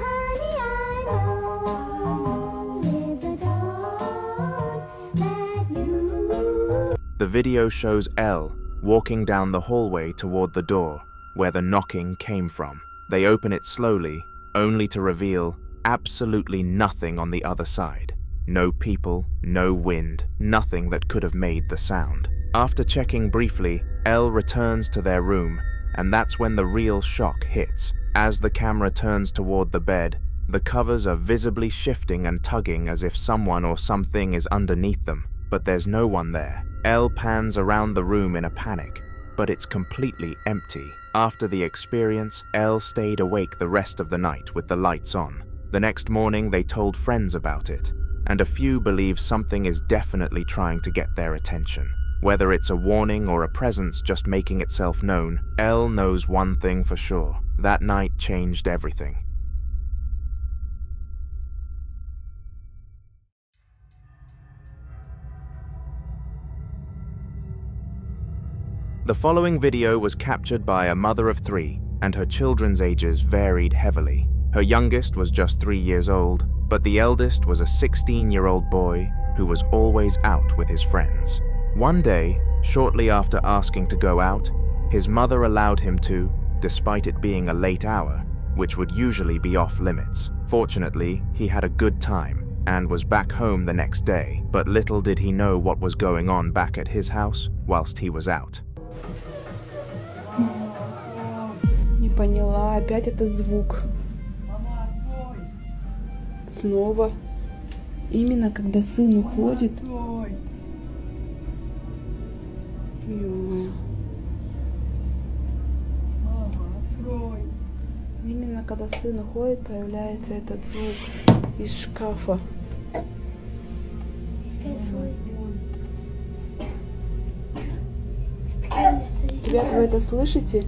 G: honey, I know is the dawn that you...
A: The video shows Elle walking down the hallway toward the door where the knocking came from. They open it slowly, only to reveal absolutely nothing on the other side. No people, no wind, nothing that could have made the sound. After checking briefly, Elle returns to their room, and that's when the real shock hits. As the camera turns toward the bed, the covers are visibly shifting and tugging as if someone or something is underneath them, but there's no one there. Elle pans around the room in a panic, but it's completely empty. After the experience, Elle stayed awake the rest of the night with the lights on. The next morning, they told friends about it, and a few believe something is definitely trying to get their attention. Whether it's a warning or a presence just making itself known, Elle knows one thing for sure. That night changed everything. The following video was captured by a mother of 3, and her children's ages varied heavily. Her youngest was just 3 years old, but the eldest was a 16-year-old boy who was always out with his friends. One day, shortly after asking to go out, his mother allowed him to, despite it being a late hour, which would usually be off limits. Fortunately, he had a good time and was back home the next day, but little did he know what was going on back at his house whilst he was out.
G: Не поняла, опять этот звук. Снова. Именно когда сын уходит. Ё-моё. Именно когда сын уходит, появляется этот звук из шкафа. Ребята, вы это слышите?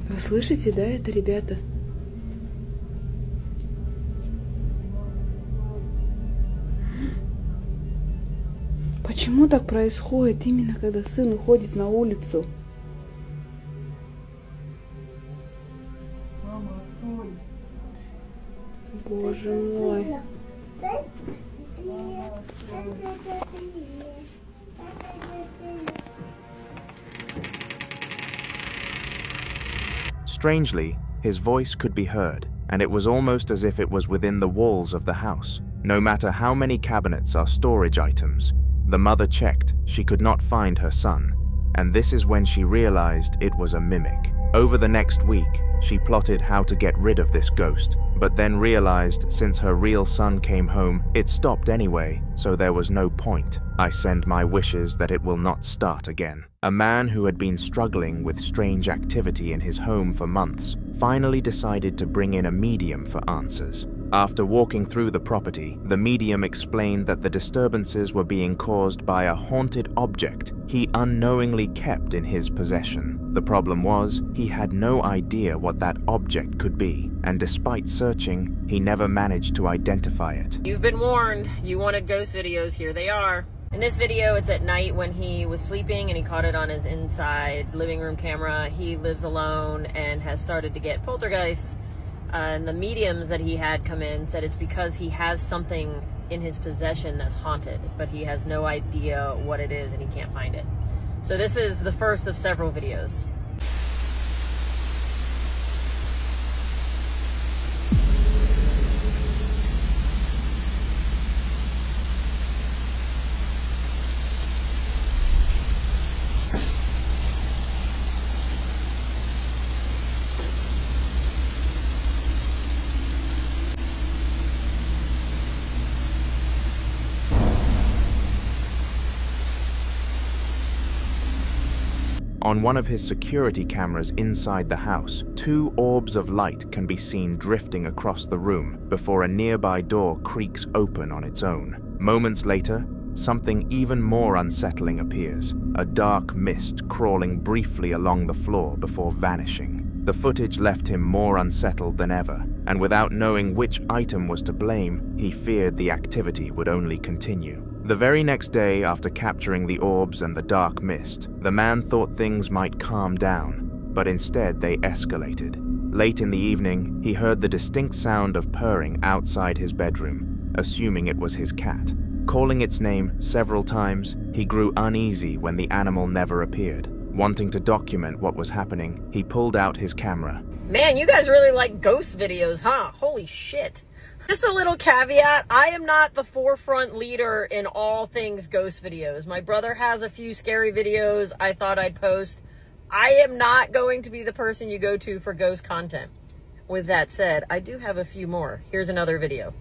G: Вы слышите, да, это, ребята? Почему так происходит именно когда сын уходит на улицу? Боже мой.
A: Strangely, his voice could be heard, and it was almost as if it was within the walls of the house. No matter how many cabinets are storage items, the mother checked, she could not find her son, and this is when she realized it was a mimic. Over the next week, she plotted how to get rid of this ghost, but then realized since her real son came home, it stopped anyway, so there was no point. I send my wishes that it will not start again. A man who had been struggling with strange activity in his home for months finally decided to bring in a medium for answers. After walking through the property, the medium explained that the disturbances were being caused by a haunted object he unknowingly kept in his possession. The problem was, he had no idea what that object could be, and despite searching, he never managed to identify it.
H: You've been warned. You wanted ghost videos, here they are. In this video, it's at night when he was sleeping and he caught it on his inside living room camera. He lives alone and has started to get poltergeists. And the mediums that he had come in said it's because he has something in his possession that's haunted, but he has no idea what it is and he can't find it. So this is the first of several videos.
A: On one of his security cameras inside the house, 2 orbs of light can be seen drifting across the room before a nearby door creaks open on its own. Moments later, something even more unsettling appears, a dark mist crawling briefly along the floor before vanishing. The footage left him more unsettled than ever, and without knowing which item was to blame, he feared the activity would only continue. The very next day, after capturing the orbs and the dark mist, the man thought things might calm down, but instead they escalated. Late in the evening, he heard the distinct sound of purring outside his bedroom, assuming it was his cat. Calling its name several times, he grew uneasy when the animal never appeared. Wanting to document what was happening, he pulled out his camera.
H: Man, you guys really like ghost videos, huh? Holy shit. Just a little caveat, I am not the forefront leader in all things ghost videos. My brother has a few scary videos I thought I'd post. I am not going to be the person you go to for ghost content. With that said, I do have a few more. Here's another video.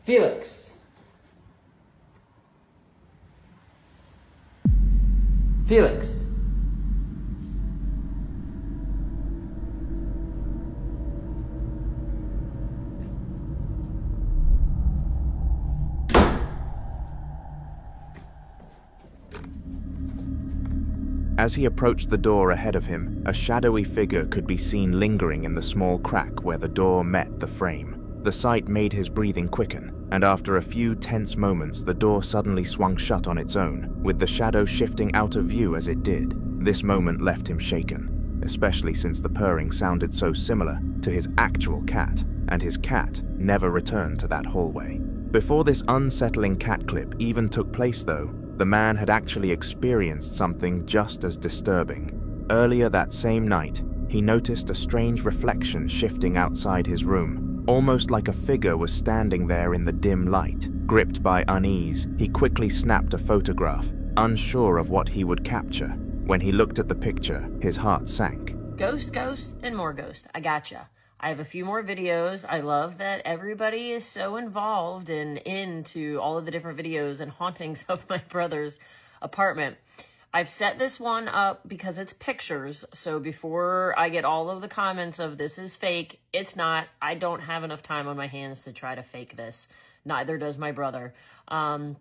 B: Felix. Felix.
A: As he approached the door ahead of him, a shadowy figure could be seen lingering in the small crack where the door met the frame. The sight made his breathing quicken, and after a few tense moments, the door suddenly swung shut on its own, with the shadow shifting out of view as it did. This moment left him shaken, especially since the purring sounded so similar to his actual cat, and his cat never returned to that hallway. Before this unsettling cat clip even took place though, the man had actually experienced something just as disturbing. Earlier that same night, he noticed a strange reflection shifting outside his room, almost like a figure was standing there in the dim light. Gripped by unease, he quickly snapped a photograph, unsure of what he would capture. When he looked at the picture, his heart sank.
H: Ghost, ghost, and more ghost. I gotcha. I have a few more videos. I love that everybody is so involved and into all of the different videos and hauntings of my brother's apartment. I've set this one up because it's pictures, so before I get all of the comments of this is fake, it's not. I don't have enough time on my hands to try to fake this. Neither does my brother. So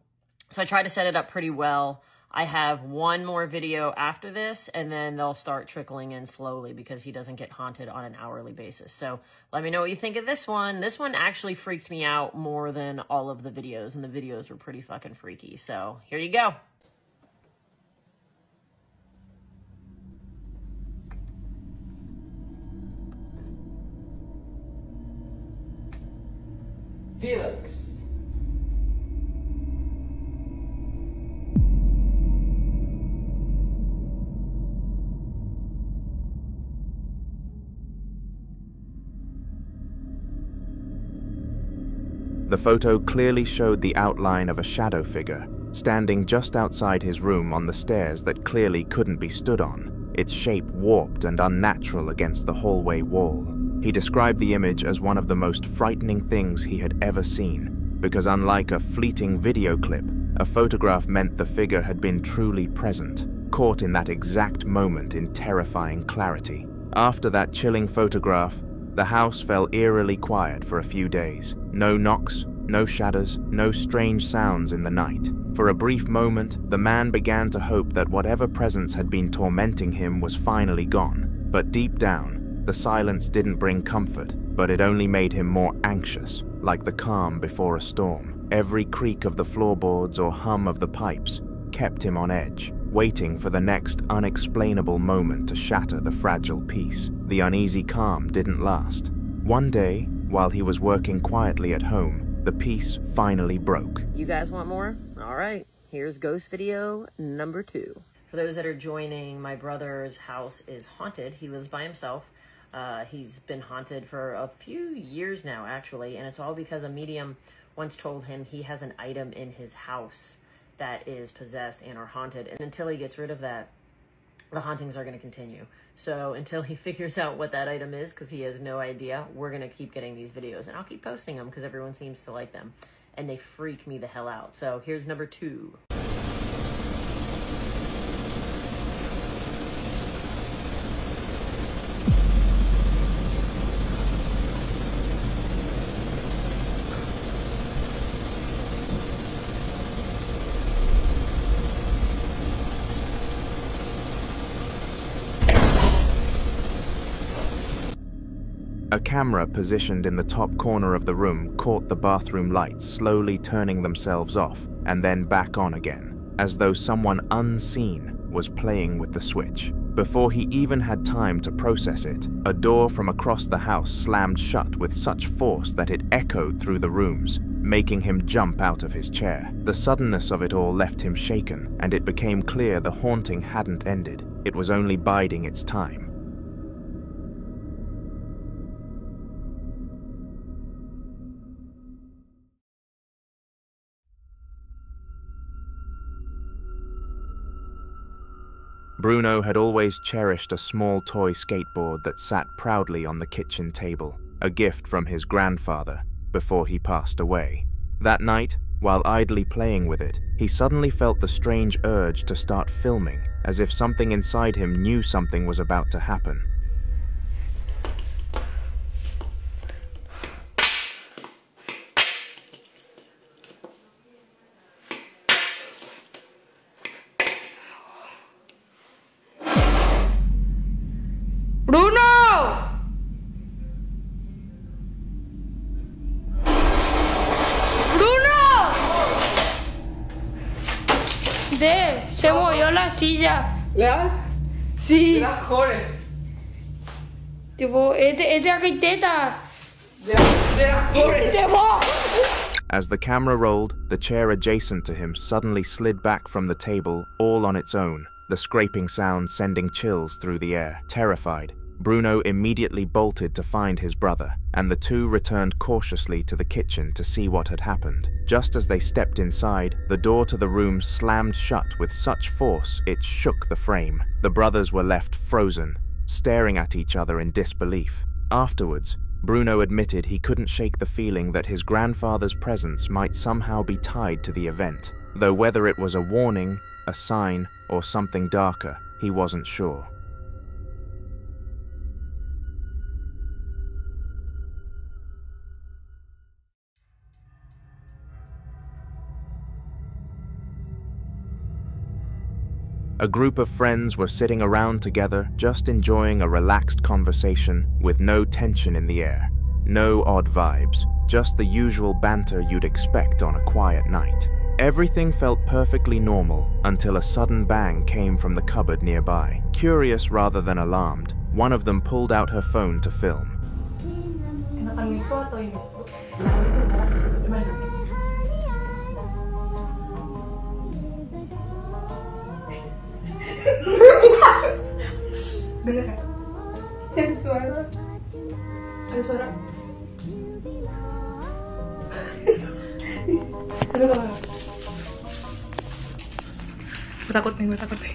H: I try to set it up pretty well. I have one more video after this, and then they'll start trickling in slowly because he doesn't get haunted on an hourly basis. So let me know what you think of this one. This one actually freaked me out more than all of the videos, and the videos were pretty fucking freaky. So here you go.
B: Felix.
A: The photo clearly showed the outline of a shadow figure, standing just outside his room on the stairs that clearly couldn't be stood on, its shape warped and unnatural against the hallway wall. He described the image as one of the most frightening things he had ever seen, because unlike a fleeting video clip, a photograph meant the figure had been truly present, caught in that exact moment in terrifying clarity. After that chilling photograph, the house fell eerily quiet for a few days. No knocks, no shadows, no strange sounds in the night. For a brief moment, the man began to hope that whatever presence had been tormenting him was finally gone. But deep down, the silence didn't bring comfort, but it only made him more anxious, like the calm before a storm. Every creak of the floorboards or hum of the pipes kept him on edge, waiting for the next unexplainable moment to shatter the fragile peace. The uneasy calm didn't last. One day, while he was working quietly at home, the peace finally broke.
H: You guys want more? All right, here's ghost video number 2. For those that are joining, my brother's house is haunted. He lives by himself. He's been haunted for a few years now, actually, and it's all because a medium once told him he has an item in his house that is possessed and are haunted, and until he gets rid of that, the hauntings are going to continue. So until he figures out what that item is, because he has no idea, we're going to keep getting these videos, and I'll keep posting them because everyone seems to like them, and they freak me the hell out. So here's number 2.
A: A camera positioned in the top corner of the room caught the bathroom lights slowly turning themselves off and then back on again, as though someone unseen was playing with the switch. Before he even had time to process it, a door from across the house slammed shut with such force that it echoed through the rooms, making him jump out of his chair. The suddenness of it all left him shaken, and it became clear the haunting hadn't ended. It was only biding its time. Bruno had always cherished a small toy skateboard that sat proudly on the kitchen table, a gift from his grandfather before he passed away. That night, while idly playing with it, he suddenly felt the strange urge to start filming, as if something inside him knew something was about to happen.
C: ¡Bruno! ¡Bruno! Se movió la silla.
B: ¿Leal?
C: Sí.
B: Era Jorge.
C: Tipo, este aquí teta.
B: Era Jorge.
A: As the camera rolled, the chair adjacent to him suddenly slid back from the table all on its own, the scraping sound sending chills through the air. Terrified, Bruno immediately bolted to find his brother, and the two returned cautiously to the kitchen to see what had happened. Just as they stepped inside, the door to the room slammed shut with such force it shook the frame. The brothers were left frozen, staring at each other in disbelief. Afterwards, Bruno admitted he couldn't shake the feeling that his grandfather's presence might somehow be tied to the event, though whether it was a warning, a sign, or something darker, he wasn't sure. A group of friends were sitting around together, just enjoying a relaxed conversation with no tension in the air. No odd vibes, just the usual banter you'd expect on a quiet night. Everything felt perfectly normal until a sudden bang came from the cupboard nearby. Curious rather than alarmed, one of them pulled out her phone to film.
C: El suelo. El suelo.
E: Gue takut nih.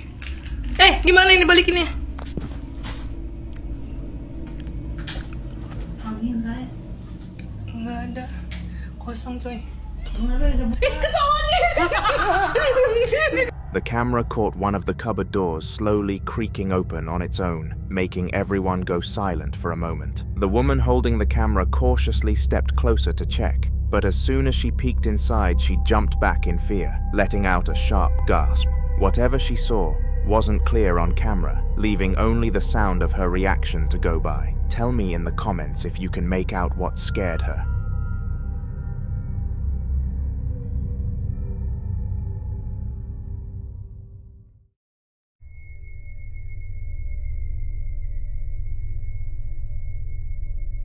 E: Gimana ini balikinnya? Nggak ada, kosong coy.
A: The camera caught one of the cupboard doors slowly creaking open on its own, making everyone go silent for a moment. The woman holding the camera cautiously stepped closer to check, but as soon as she peeked inside, she jumped back in fear, letting out a sharp gasp. Whatever she saw wasn't clear on camera, leaving only the sound of her reaction to go by. Tell me in the comments if you can make out what scared her.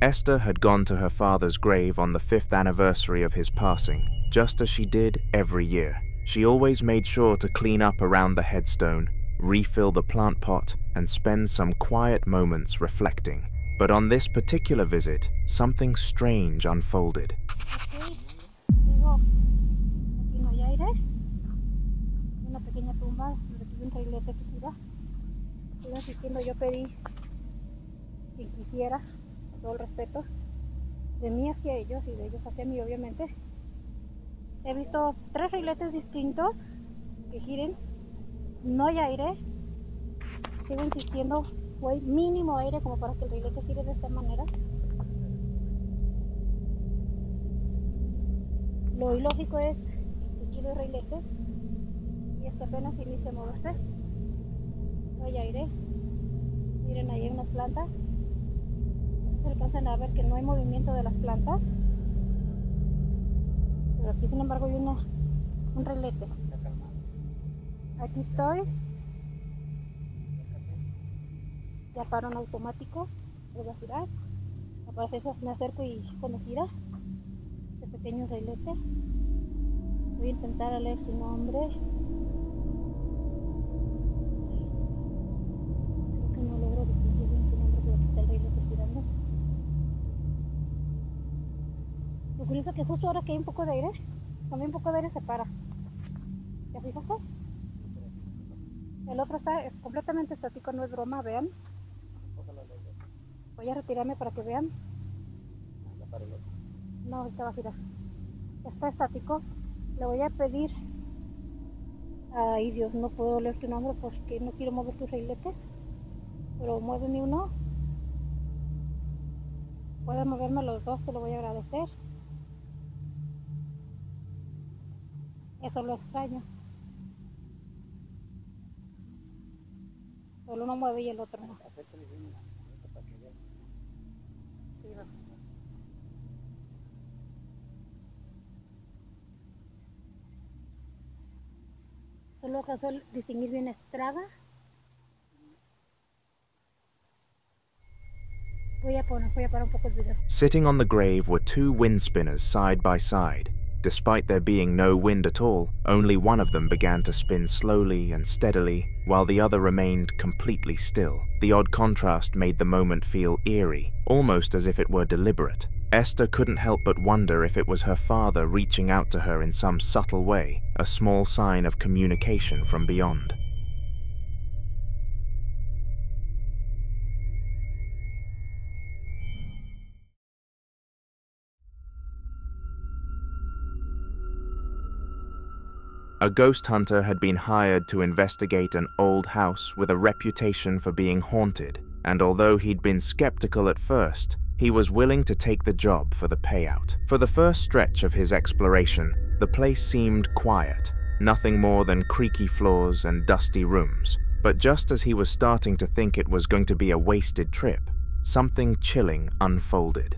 A: Esther had gone to her father's grave on the 5th anniversary of his passing, just as she did every year. She always made sure to clean up around the headstone, refill the plant pot, and spend some quiet moments reflecting. But on this particular visit, something strange unfolded.
I: Aquí no hay aire. Una pequeña tumba donde tuve un reilete que tira. Estuve insistiendo, yo pedí quien quisiera, con todo el respeto, de mí hacia ellos y de ellos hacia mí, obviamente. He visto 3 reiletes distintos que giren. No hay aire. Sigo insistiendo, fue mínimo aire como para que el reilete gire de esta manera. Lo ilógico es que gire reiletes y hasta apenas inicia a moverse. No hay aire. Miren, ahí hay unas plantas. Se alcanzan a ver que no hay movimiento de las plantas. Pero aquí sin embargo hay un reilete. Aquí estoy. Ya paro en automático. Voy a girar. Para eso me acerco y cuando gira este pequeño reilete, voy a intentar leer su nombre. Creo que no logro distinguir bien su nombre, pero aquí está el reilete girando. Lo curioso es que justo ahora que hay un poco de aire, cuando hay un poco de aire se para. ¿Ya fijaste? El otro es completamente estático, no es broma, vean. Voy a retirarme para que vean. No, ahorita va a girar. Está estático. Le voy a pedir. Ay, Dios, no puedo leer tu nombre porque no quiero mover tus reiletes. Pero muéveme uno. Puedes moverme los dos, te lo voy a agradecer. Eso lo extraño. Solo uno mueve y el otro no. Sí, va. Solo alcanzó a distinguir bien estrada. Voy a parar un poco el video.
A: Sitting on the grave were 2 wind spinners side by side. Despite there being no wind at all, only one of them began to spin slowly and steadily, while the other remained completely still. The odd contrast made the moment feel eerie, almost as if it were deliberate. Esther couldn't help but wonder if it was her father reaching out to her in some subtle way, a small sign of communication from beyond. A ghost hunter had been hired to investigate an old house with a reputation for being haunted, and although he'd been skeptical at first, he was willing to take the job for the payout. For the first stretch of his exploration, the place seemed quiet, nothing more than creaky floors and dusty rooms. But just as he was starting to think it was going to be a wasted trip, something chilling unfolded.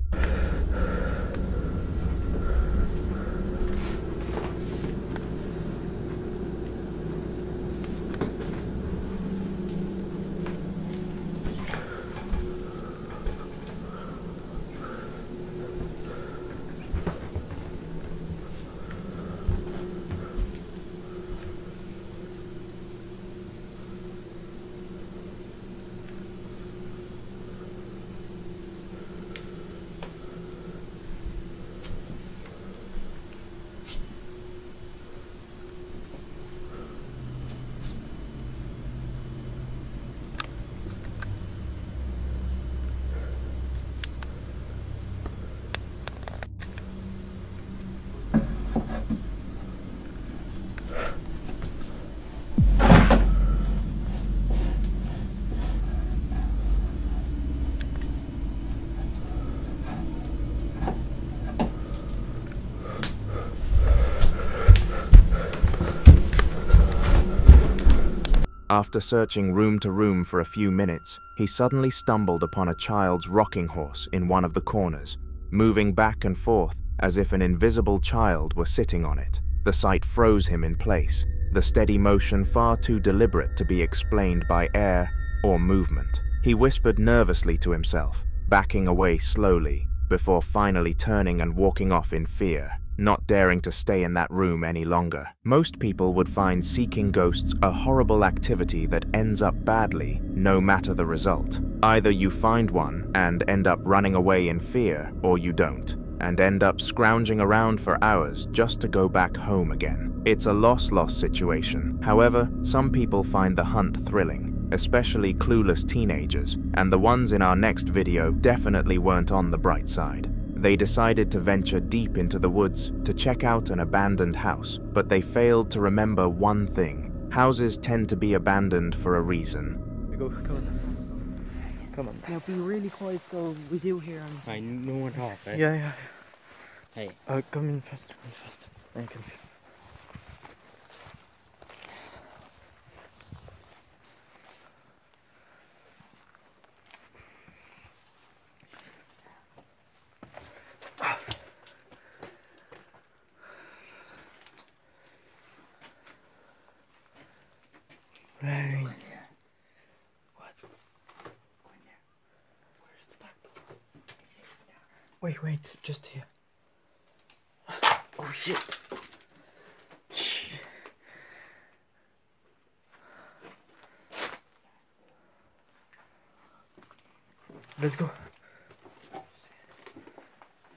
A: After searching room to room for a few minutes, he suddenly stumbled upon a child's rocking horse in one of the corners, moving back and forth as if an invisible child were sitting on it. The sight froze him in place, the steady motion far too deliberate to be explained by air or movement. He whispered nervously to himself, backing away slowly, before finally turning and walking off in fear, not daring to stay in that room any longer. Most people would find seeking ghosts a horrible activity that ends up badly, no matter the result. Either you find one and end up running away in fear, or you don't, and end up scrounging around for hours just to go back home again. It's a loss-loss situation. However, some people find the hunt thrilling, especially clueless teenagers, and the ones in our next video definitely weren't on the bright side. They decided to venture deep into the woods to check out an abandoned house, but they failed to remember one thing. Houses tend to be abandoned for a reason.
U: Come on. Come on.
N: Now be really quiet so we do hear him.
U: I no one talk, right?
N: Yeah.
U: Hey.
N: Come in fast. I can feel. Right. What? Where's the back door? Wait, just here. Oh shit. Let's go.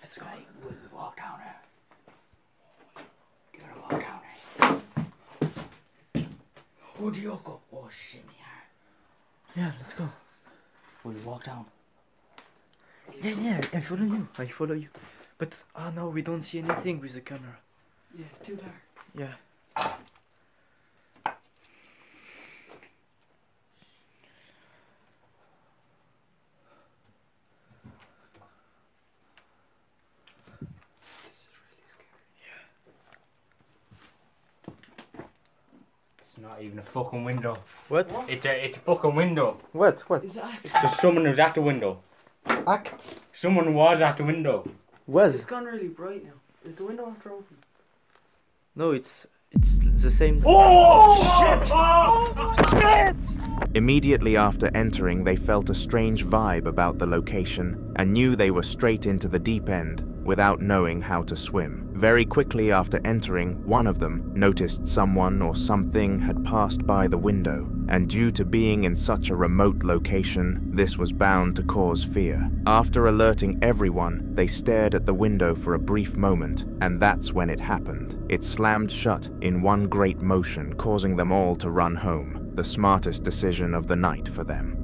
N: Let's go. We'll walk down there. Give it a walk down there. Oh shit, me hard. Yeah, let's go.
U: Will you walk down?
N: Yeah, I follow you. But, no, we don't see anything with the camera.
U: Yeah, it's too dark.
N: Yeah.
U: It's not even a fucking window.
N: What?
U: It's a fucking window.
N: What?
U: There's someone who's at the window.
N: Act.
U: Someone was at the window.
N: Was?
U: gone really bright now. Is the window after open?
N: No, it's the same.
U: Oh shit! Oh shit!
A: Immediately after entering, they felt a strange vibe about the location and knew they were straight into the deep end without knowing how to swim. Very quickly after entering, one of them noticed someone or something had passed by the window, and due to being in such a remote location, this was bound to cause fear. After alerting everyone, they stared at the window for a brief moment, and that's when it happened. It slammed shut in one great motion, causing them all to run home, the smartest decision of the night for them.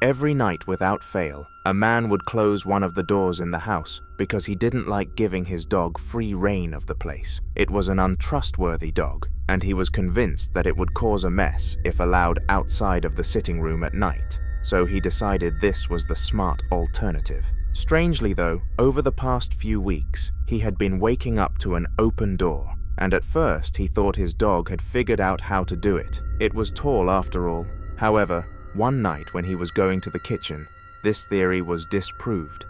A: Every night without fail, a man would close one of the doors in the house because he didn't like giving his dog free rein of the place. It was an untrustworthy dog, and he was convinced that it would cause a mess if allowed outside of the sitting room at night, so he decided this was the smart alternative. Strangely though, over the past few weeks, he had been waking up to an open door, and at first he thought his dog had figured out how to do it. It was tall after all. However, one night when he was going to the kitchen, this theory was disproved.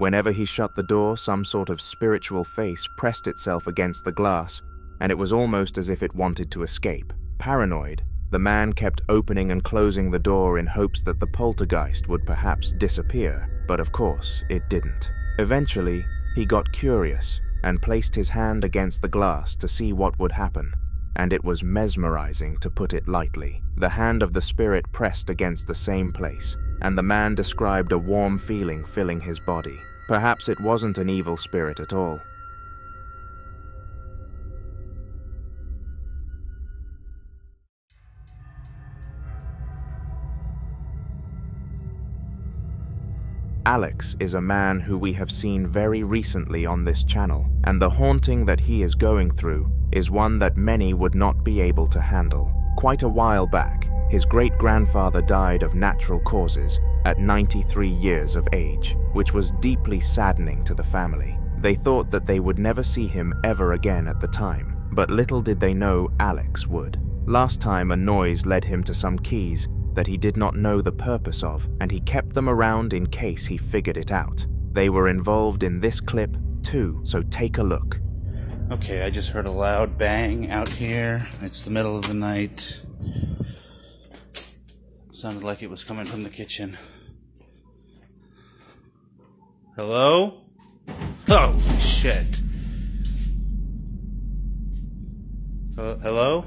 A: Whenever he shut the door, some sort of spiritual face pressed itself against the glass, and it was almost as if it wanted to escape. Paranoid, the man kept opening and closing the door in hopes that the poltergeist would perhaps disappear, but of course, it didn't. Eventually, he got curious and placed his hand against the glass to see what would happen, and it was mesmerizing, to put it lightly. The hand of the spirit pressed against the same place, and the man described a warm feeling filling his body. Perhaps it wasn't an evil spirit at all. Alex is a man who we have seen very recently on this channel, and the haunting that he is going through is one that many would not be able to handle. Quite a while back, his great-grandfather died of natural causes at 93 years of age, which was deeply saddening to the family. They thought that they would never see him ever again at the time, but little did they know Alex would. Last time, a noise led him to some keys that he did not know the purpose of, and he kept them around in case he figured it out. They were involved in this clip too, so take a look.
P: Okay, I just heard a loud bang out here. It's the middle of the night. Sounded like it was coming from the kitchen. Hello? Oh, shit. Hello?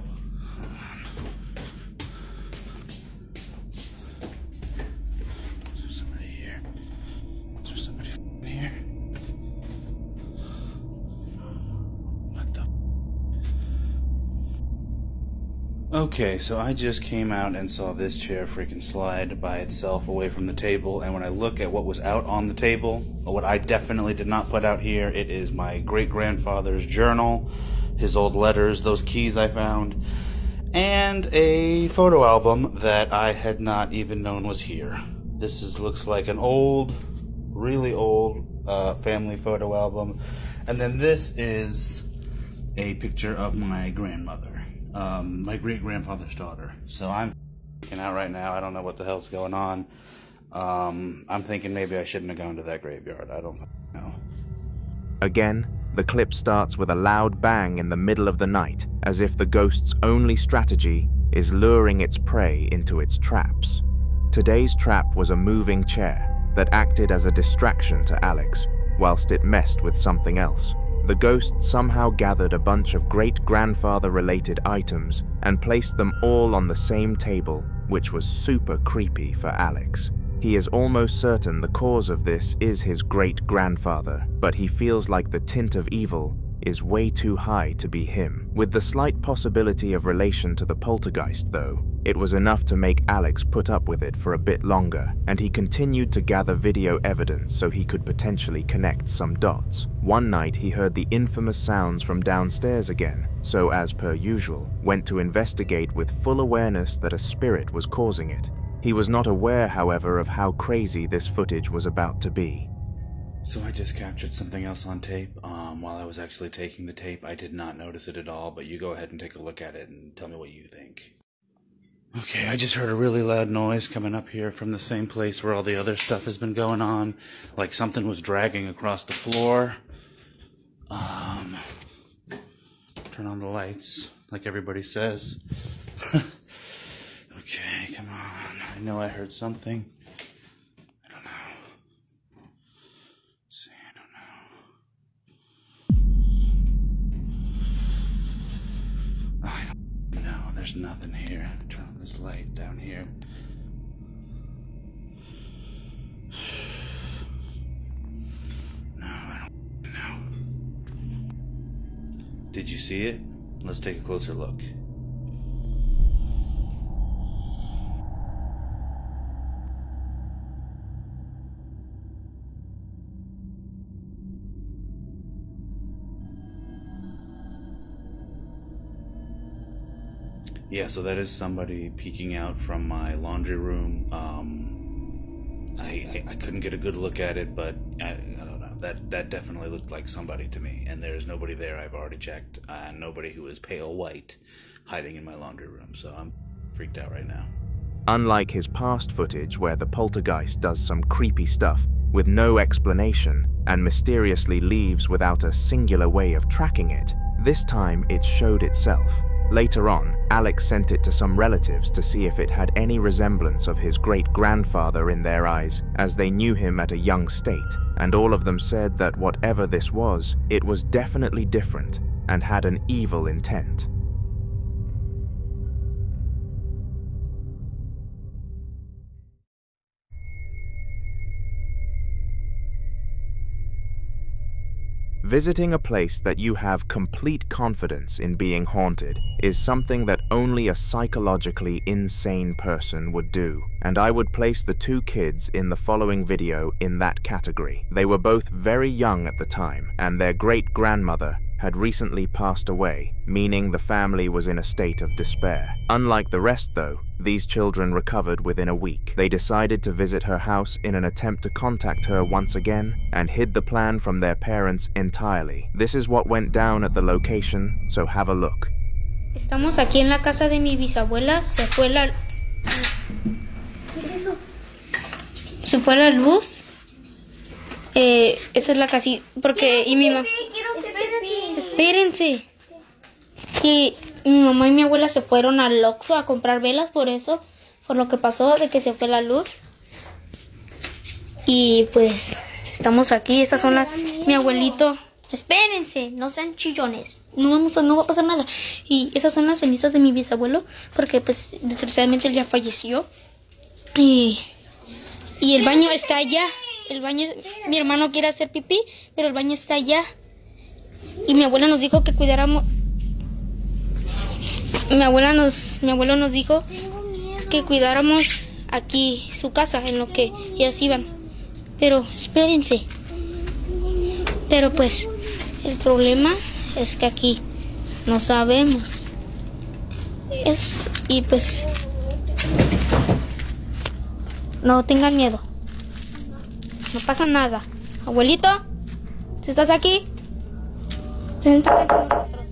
P: Okay, so I just came out and saw this chair freaking slide by itself away from the table, and when I look at what was out on the table, or what I definitely did not put out here, it is my great-grandfather's journal, his old letters, those keys I found, and a photo album that I had not even known was here. This looks like an old, really old family photo album, and then this is a picture of my grandmother. My great-grandfather's daughter. So I'm freaking out right now. I don't know what the hell's going on. I'm thinking maybe I shouldn't have gone to that graveyard. I don't know.
A: Again, the clip starts with a loud bang in the middle of the night, as if the ghost's only strategy is luring its prey into its traps. Today's trap was a moving chair that acted as a distraction to Alex, whilst it messed with something else. The ghost somehow gathered a bunch of great-grandfather-related items and placed them all on the same table, which was super creepy for Alex. He is almost certain the cause of this is his great-grandfather, but he feels like the tint of evil is way too high to be him. With the slight possibility of relation to the poltergeist, though, it was enough to make Alex put up with it for a bit longer, and he continued to gather video evidence so he could potentially connect some dots. One night he heard the infamous sounds from downstairs again, so as per usual, went to investigate with full awareness that a spirit was causing it. He was not aware, however, of how crazy this footage was about to be.
P: So I just captured something else on tape. While I was actually taking the tape, I did not notice it at all, but you go ahead and take a look at it and tell me what you think. Okay, I just heard a really loud noise coming up here from the same place where all the other stuff has been going on. Like something was dragging across the floor. Turn on the lights, like everybody says. Okay, come on. I know I heard something. I don't know. See, I don't know. I don't know. There's nothing here. Turn on this light down here. No, I don't know. Did you see it? Let's take a closer look. Yeah, so that is somebody peeking out from my laundry room. I couldn't get a good look at it, but I don't know. That definitely looked like somebody to me. And there's nobody there. I've already checked. Nobody who is pale white hiding in my laundry room. So I'm freaked out right now.
A: Unlike his past footage where the poltergeist does some creepy stuff, with no explanation and mysteriously leaves without a singular way of tracking it. This time it showed itself. Later on, Alex sent it to some relatives to see if it had any resemblance of his great-grandfather in their eyes, as they knew him at a young state, and all of them said that whatever this was, it was definitely different and had an evil intent. Visiting a place that you have complete confidence in being haunted is something that only a psychologically insane person would do, and I would place the two kids in the following video in that category. They were both very young at the time, and their great-grandmother had recently passed away, meaning the family was in a state of despair. Unlike the rest though, these children recovered within a week. They decided to visit her house in an attempt to contact her once again and hid the plan from their parents entirely. This is what went down at the location, so have a look.
I: Estamos aquí en la casa de mi bisabuela, se fue la... ¿Qué es eso? Se fue la luz. Esta es la casita, porque... y mi mamá... Espérense. Y mi mamá y mi abuela se fueron al Oxxo a comprar velas por eso, por lo que pasó de que se fue la luz. Y pues estamos aquí, estas son las... Mi abuelito... Espérense, no sean chillones. No va a pasar nada. Y esas son las cenizas de mi bisabuelo, porque pues desgraciadamente él ya falleció. Y el baño está allá. El baño, mi hermano quiere hacer pipí, pero el baño está allá. Y mi abuela nos dijo que cuidáramos. Mi abuelo nos dijo que cuidáramos aquí su casa en lo que ellas iban. Pero espérense. Pero pues el problema es que aquí no sabemos. Y pues no tengan miedo. No pasa nada. Abuelito, ¿si estás aquí? Preséntate ante nosotros.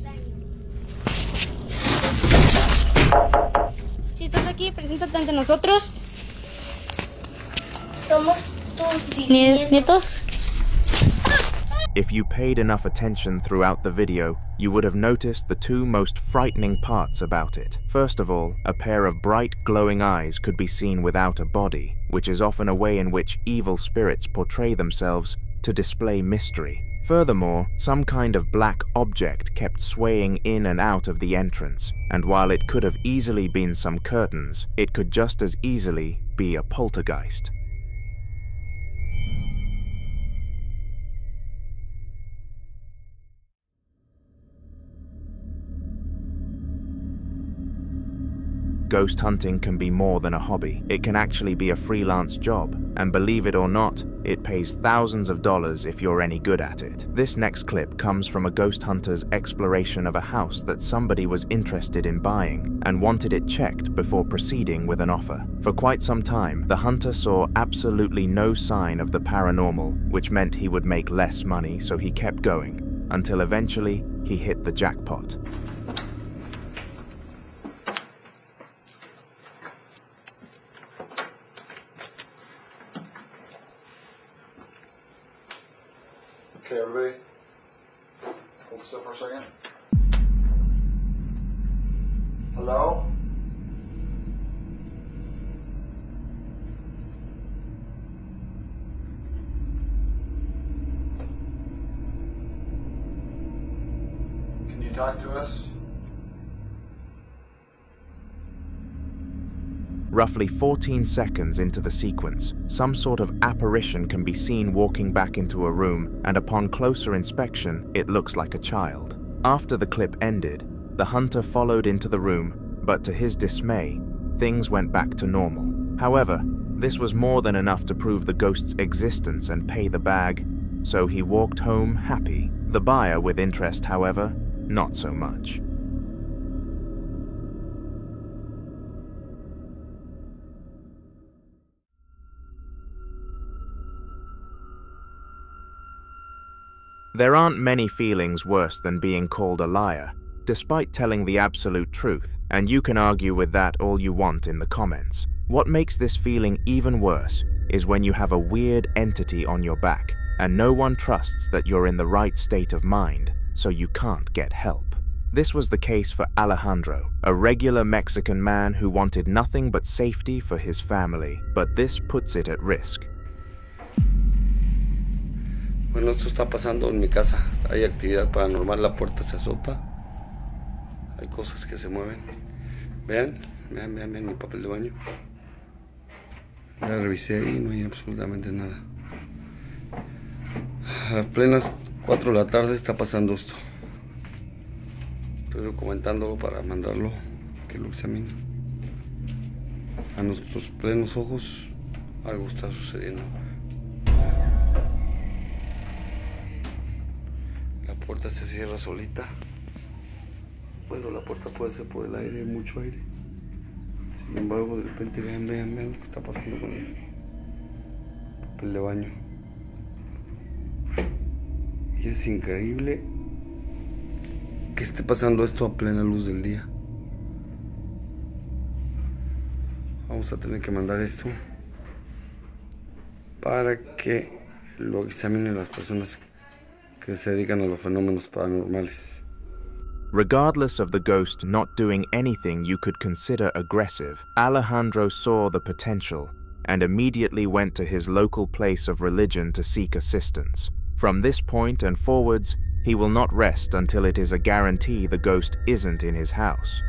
I: Si estás aquí, preséntate ante nosotros. Somos tus nietos.
A: If you paid enough attention throughout the video, you would have noticed the two most frightening parts about it. First of all, a pair of bright, glowing eyes could be seen without a body, which is often a way in which evil spirits portray themselves to display mystery. Furthermore, some kind of black object kept swaying in and out of the entrance, and while it could have easily been some curtains, it could just as easily be a poltergeist. Ghost hunting can be more than a hobby. It can actually be a freelance job, and believe it or not, it pays thousands of dollars if you're any good at it. This next clip comes from a ghost hunter's exploration of a house that somebody was interested in buying and wanted it checked before proceeding with an offer. For quite some time, the hunter saw absolutely no sign of the paranormal, which meant he would make less money, so he kept going, until eventually he hit the jackpot.
J: Okay, everybody, hold still for a second. Hello? Can you talk to us?
A: Roughly 14 seconds into the sequence, some sort of apparition can be seen walking back into a room, and upon closer inspection, it looks like a child. After the clip ended, the hunter followed into the room, but to his dismay, things went back to normal. However, this was more than enough to prove the ghost's existence and pay the bag, so he walked home happy. The buyer with interest, however, not so much. There aren't many feelings worse than being called a liar, despite telling the absolute truth, and you can argue with that all you want in the comments. What makes this feeling even worse is when you have a weird entity on your back, and no one trusts that you're in the right state of mind, so you can't get help. This was the case for Alejandro, a regular Mexican man who wanted nothing but safety for his family, but this puts it at risk.
K: Bueno, esto está pasando en mi casa. Hay actividad paranormal, la puerta se azota. Hay cosas que se mueven. Vean mi papel de baño. Ya revisé y no hay absolutamente nada. A las plenas 4 de la tarde está pasando esto. Estoy documentándolo para mandarlo, que lo examine. A nuestros plenos ojos algo está sucediendo. La puerta se cierra solita. Bueno, la puerta puede ser por el aire, hay mucho aire. Sin embargo, de repente vean lo que está pasando con el papel de baño. Y es increíble que esté pasando esto a plena luz del día. Vamos a tener que mandar esto para que lo examinen las personas que se dedican a los fenómenos paranormales.
A: Regardless of the ghost not doing anything you could consider aggressive, Alejandro saw the potential and immediately went to his local place of religion to seek assistance. From this point and forwards, he will not rest until it is a guarantee the ghost isn't in his house.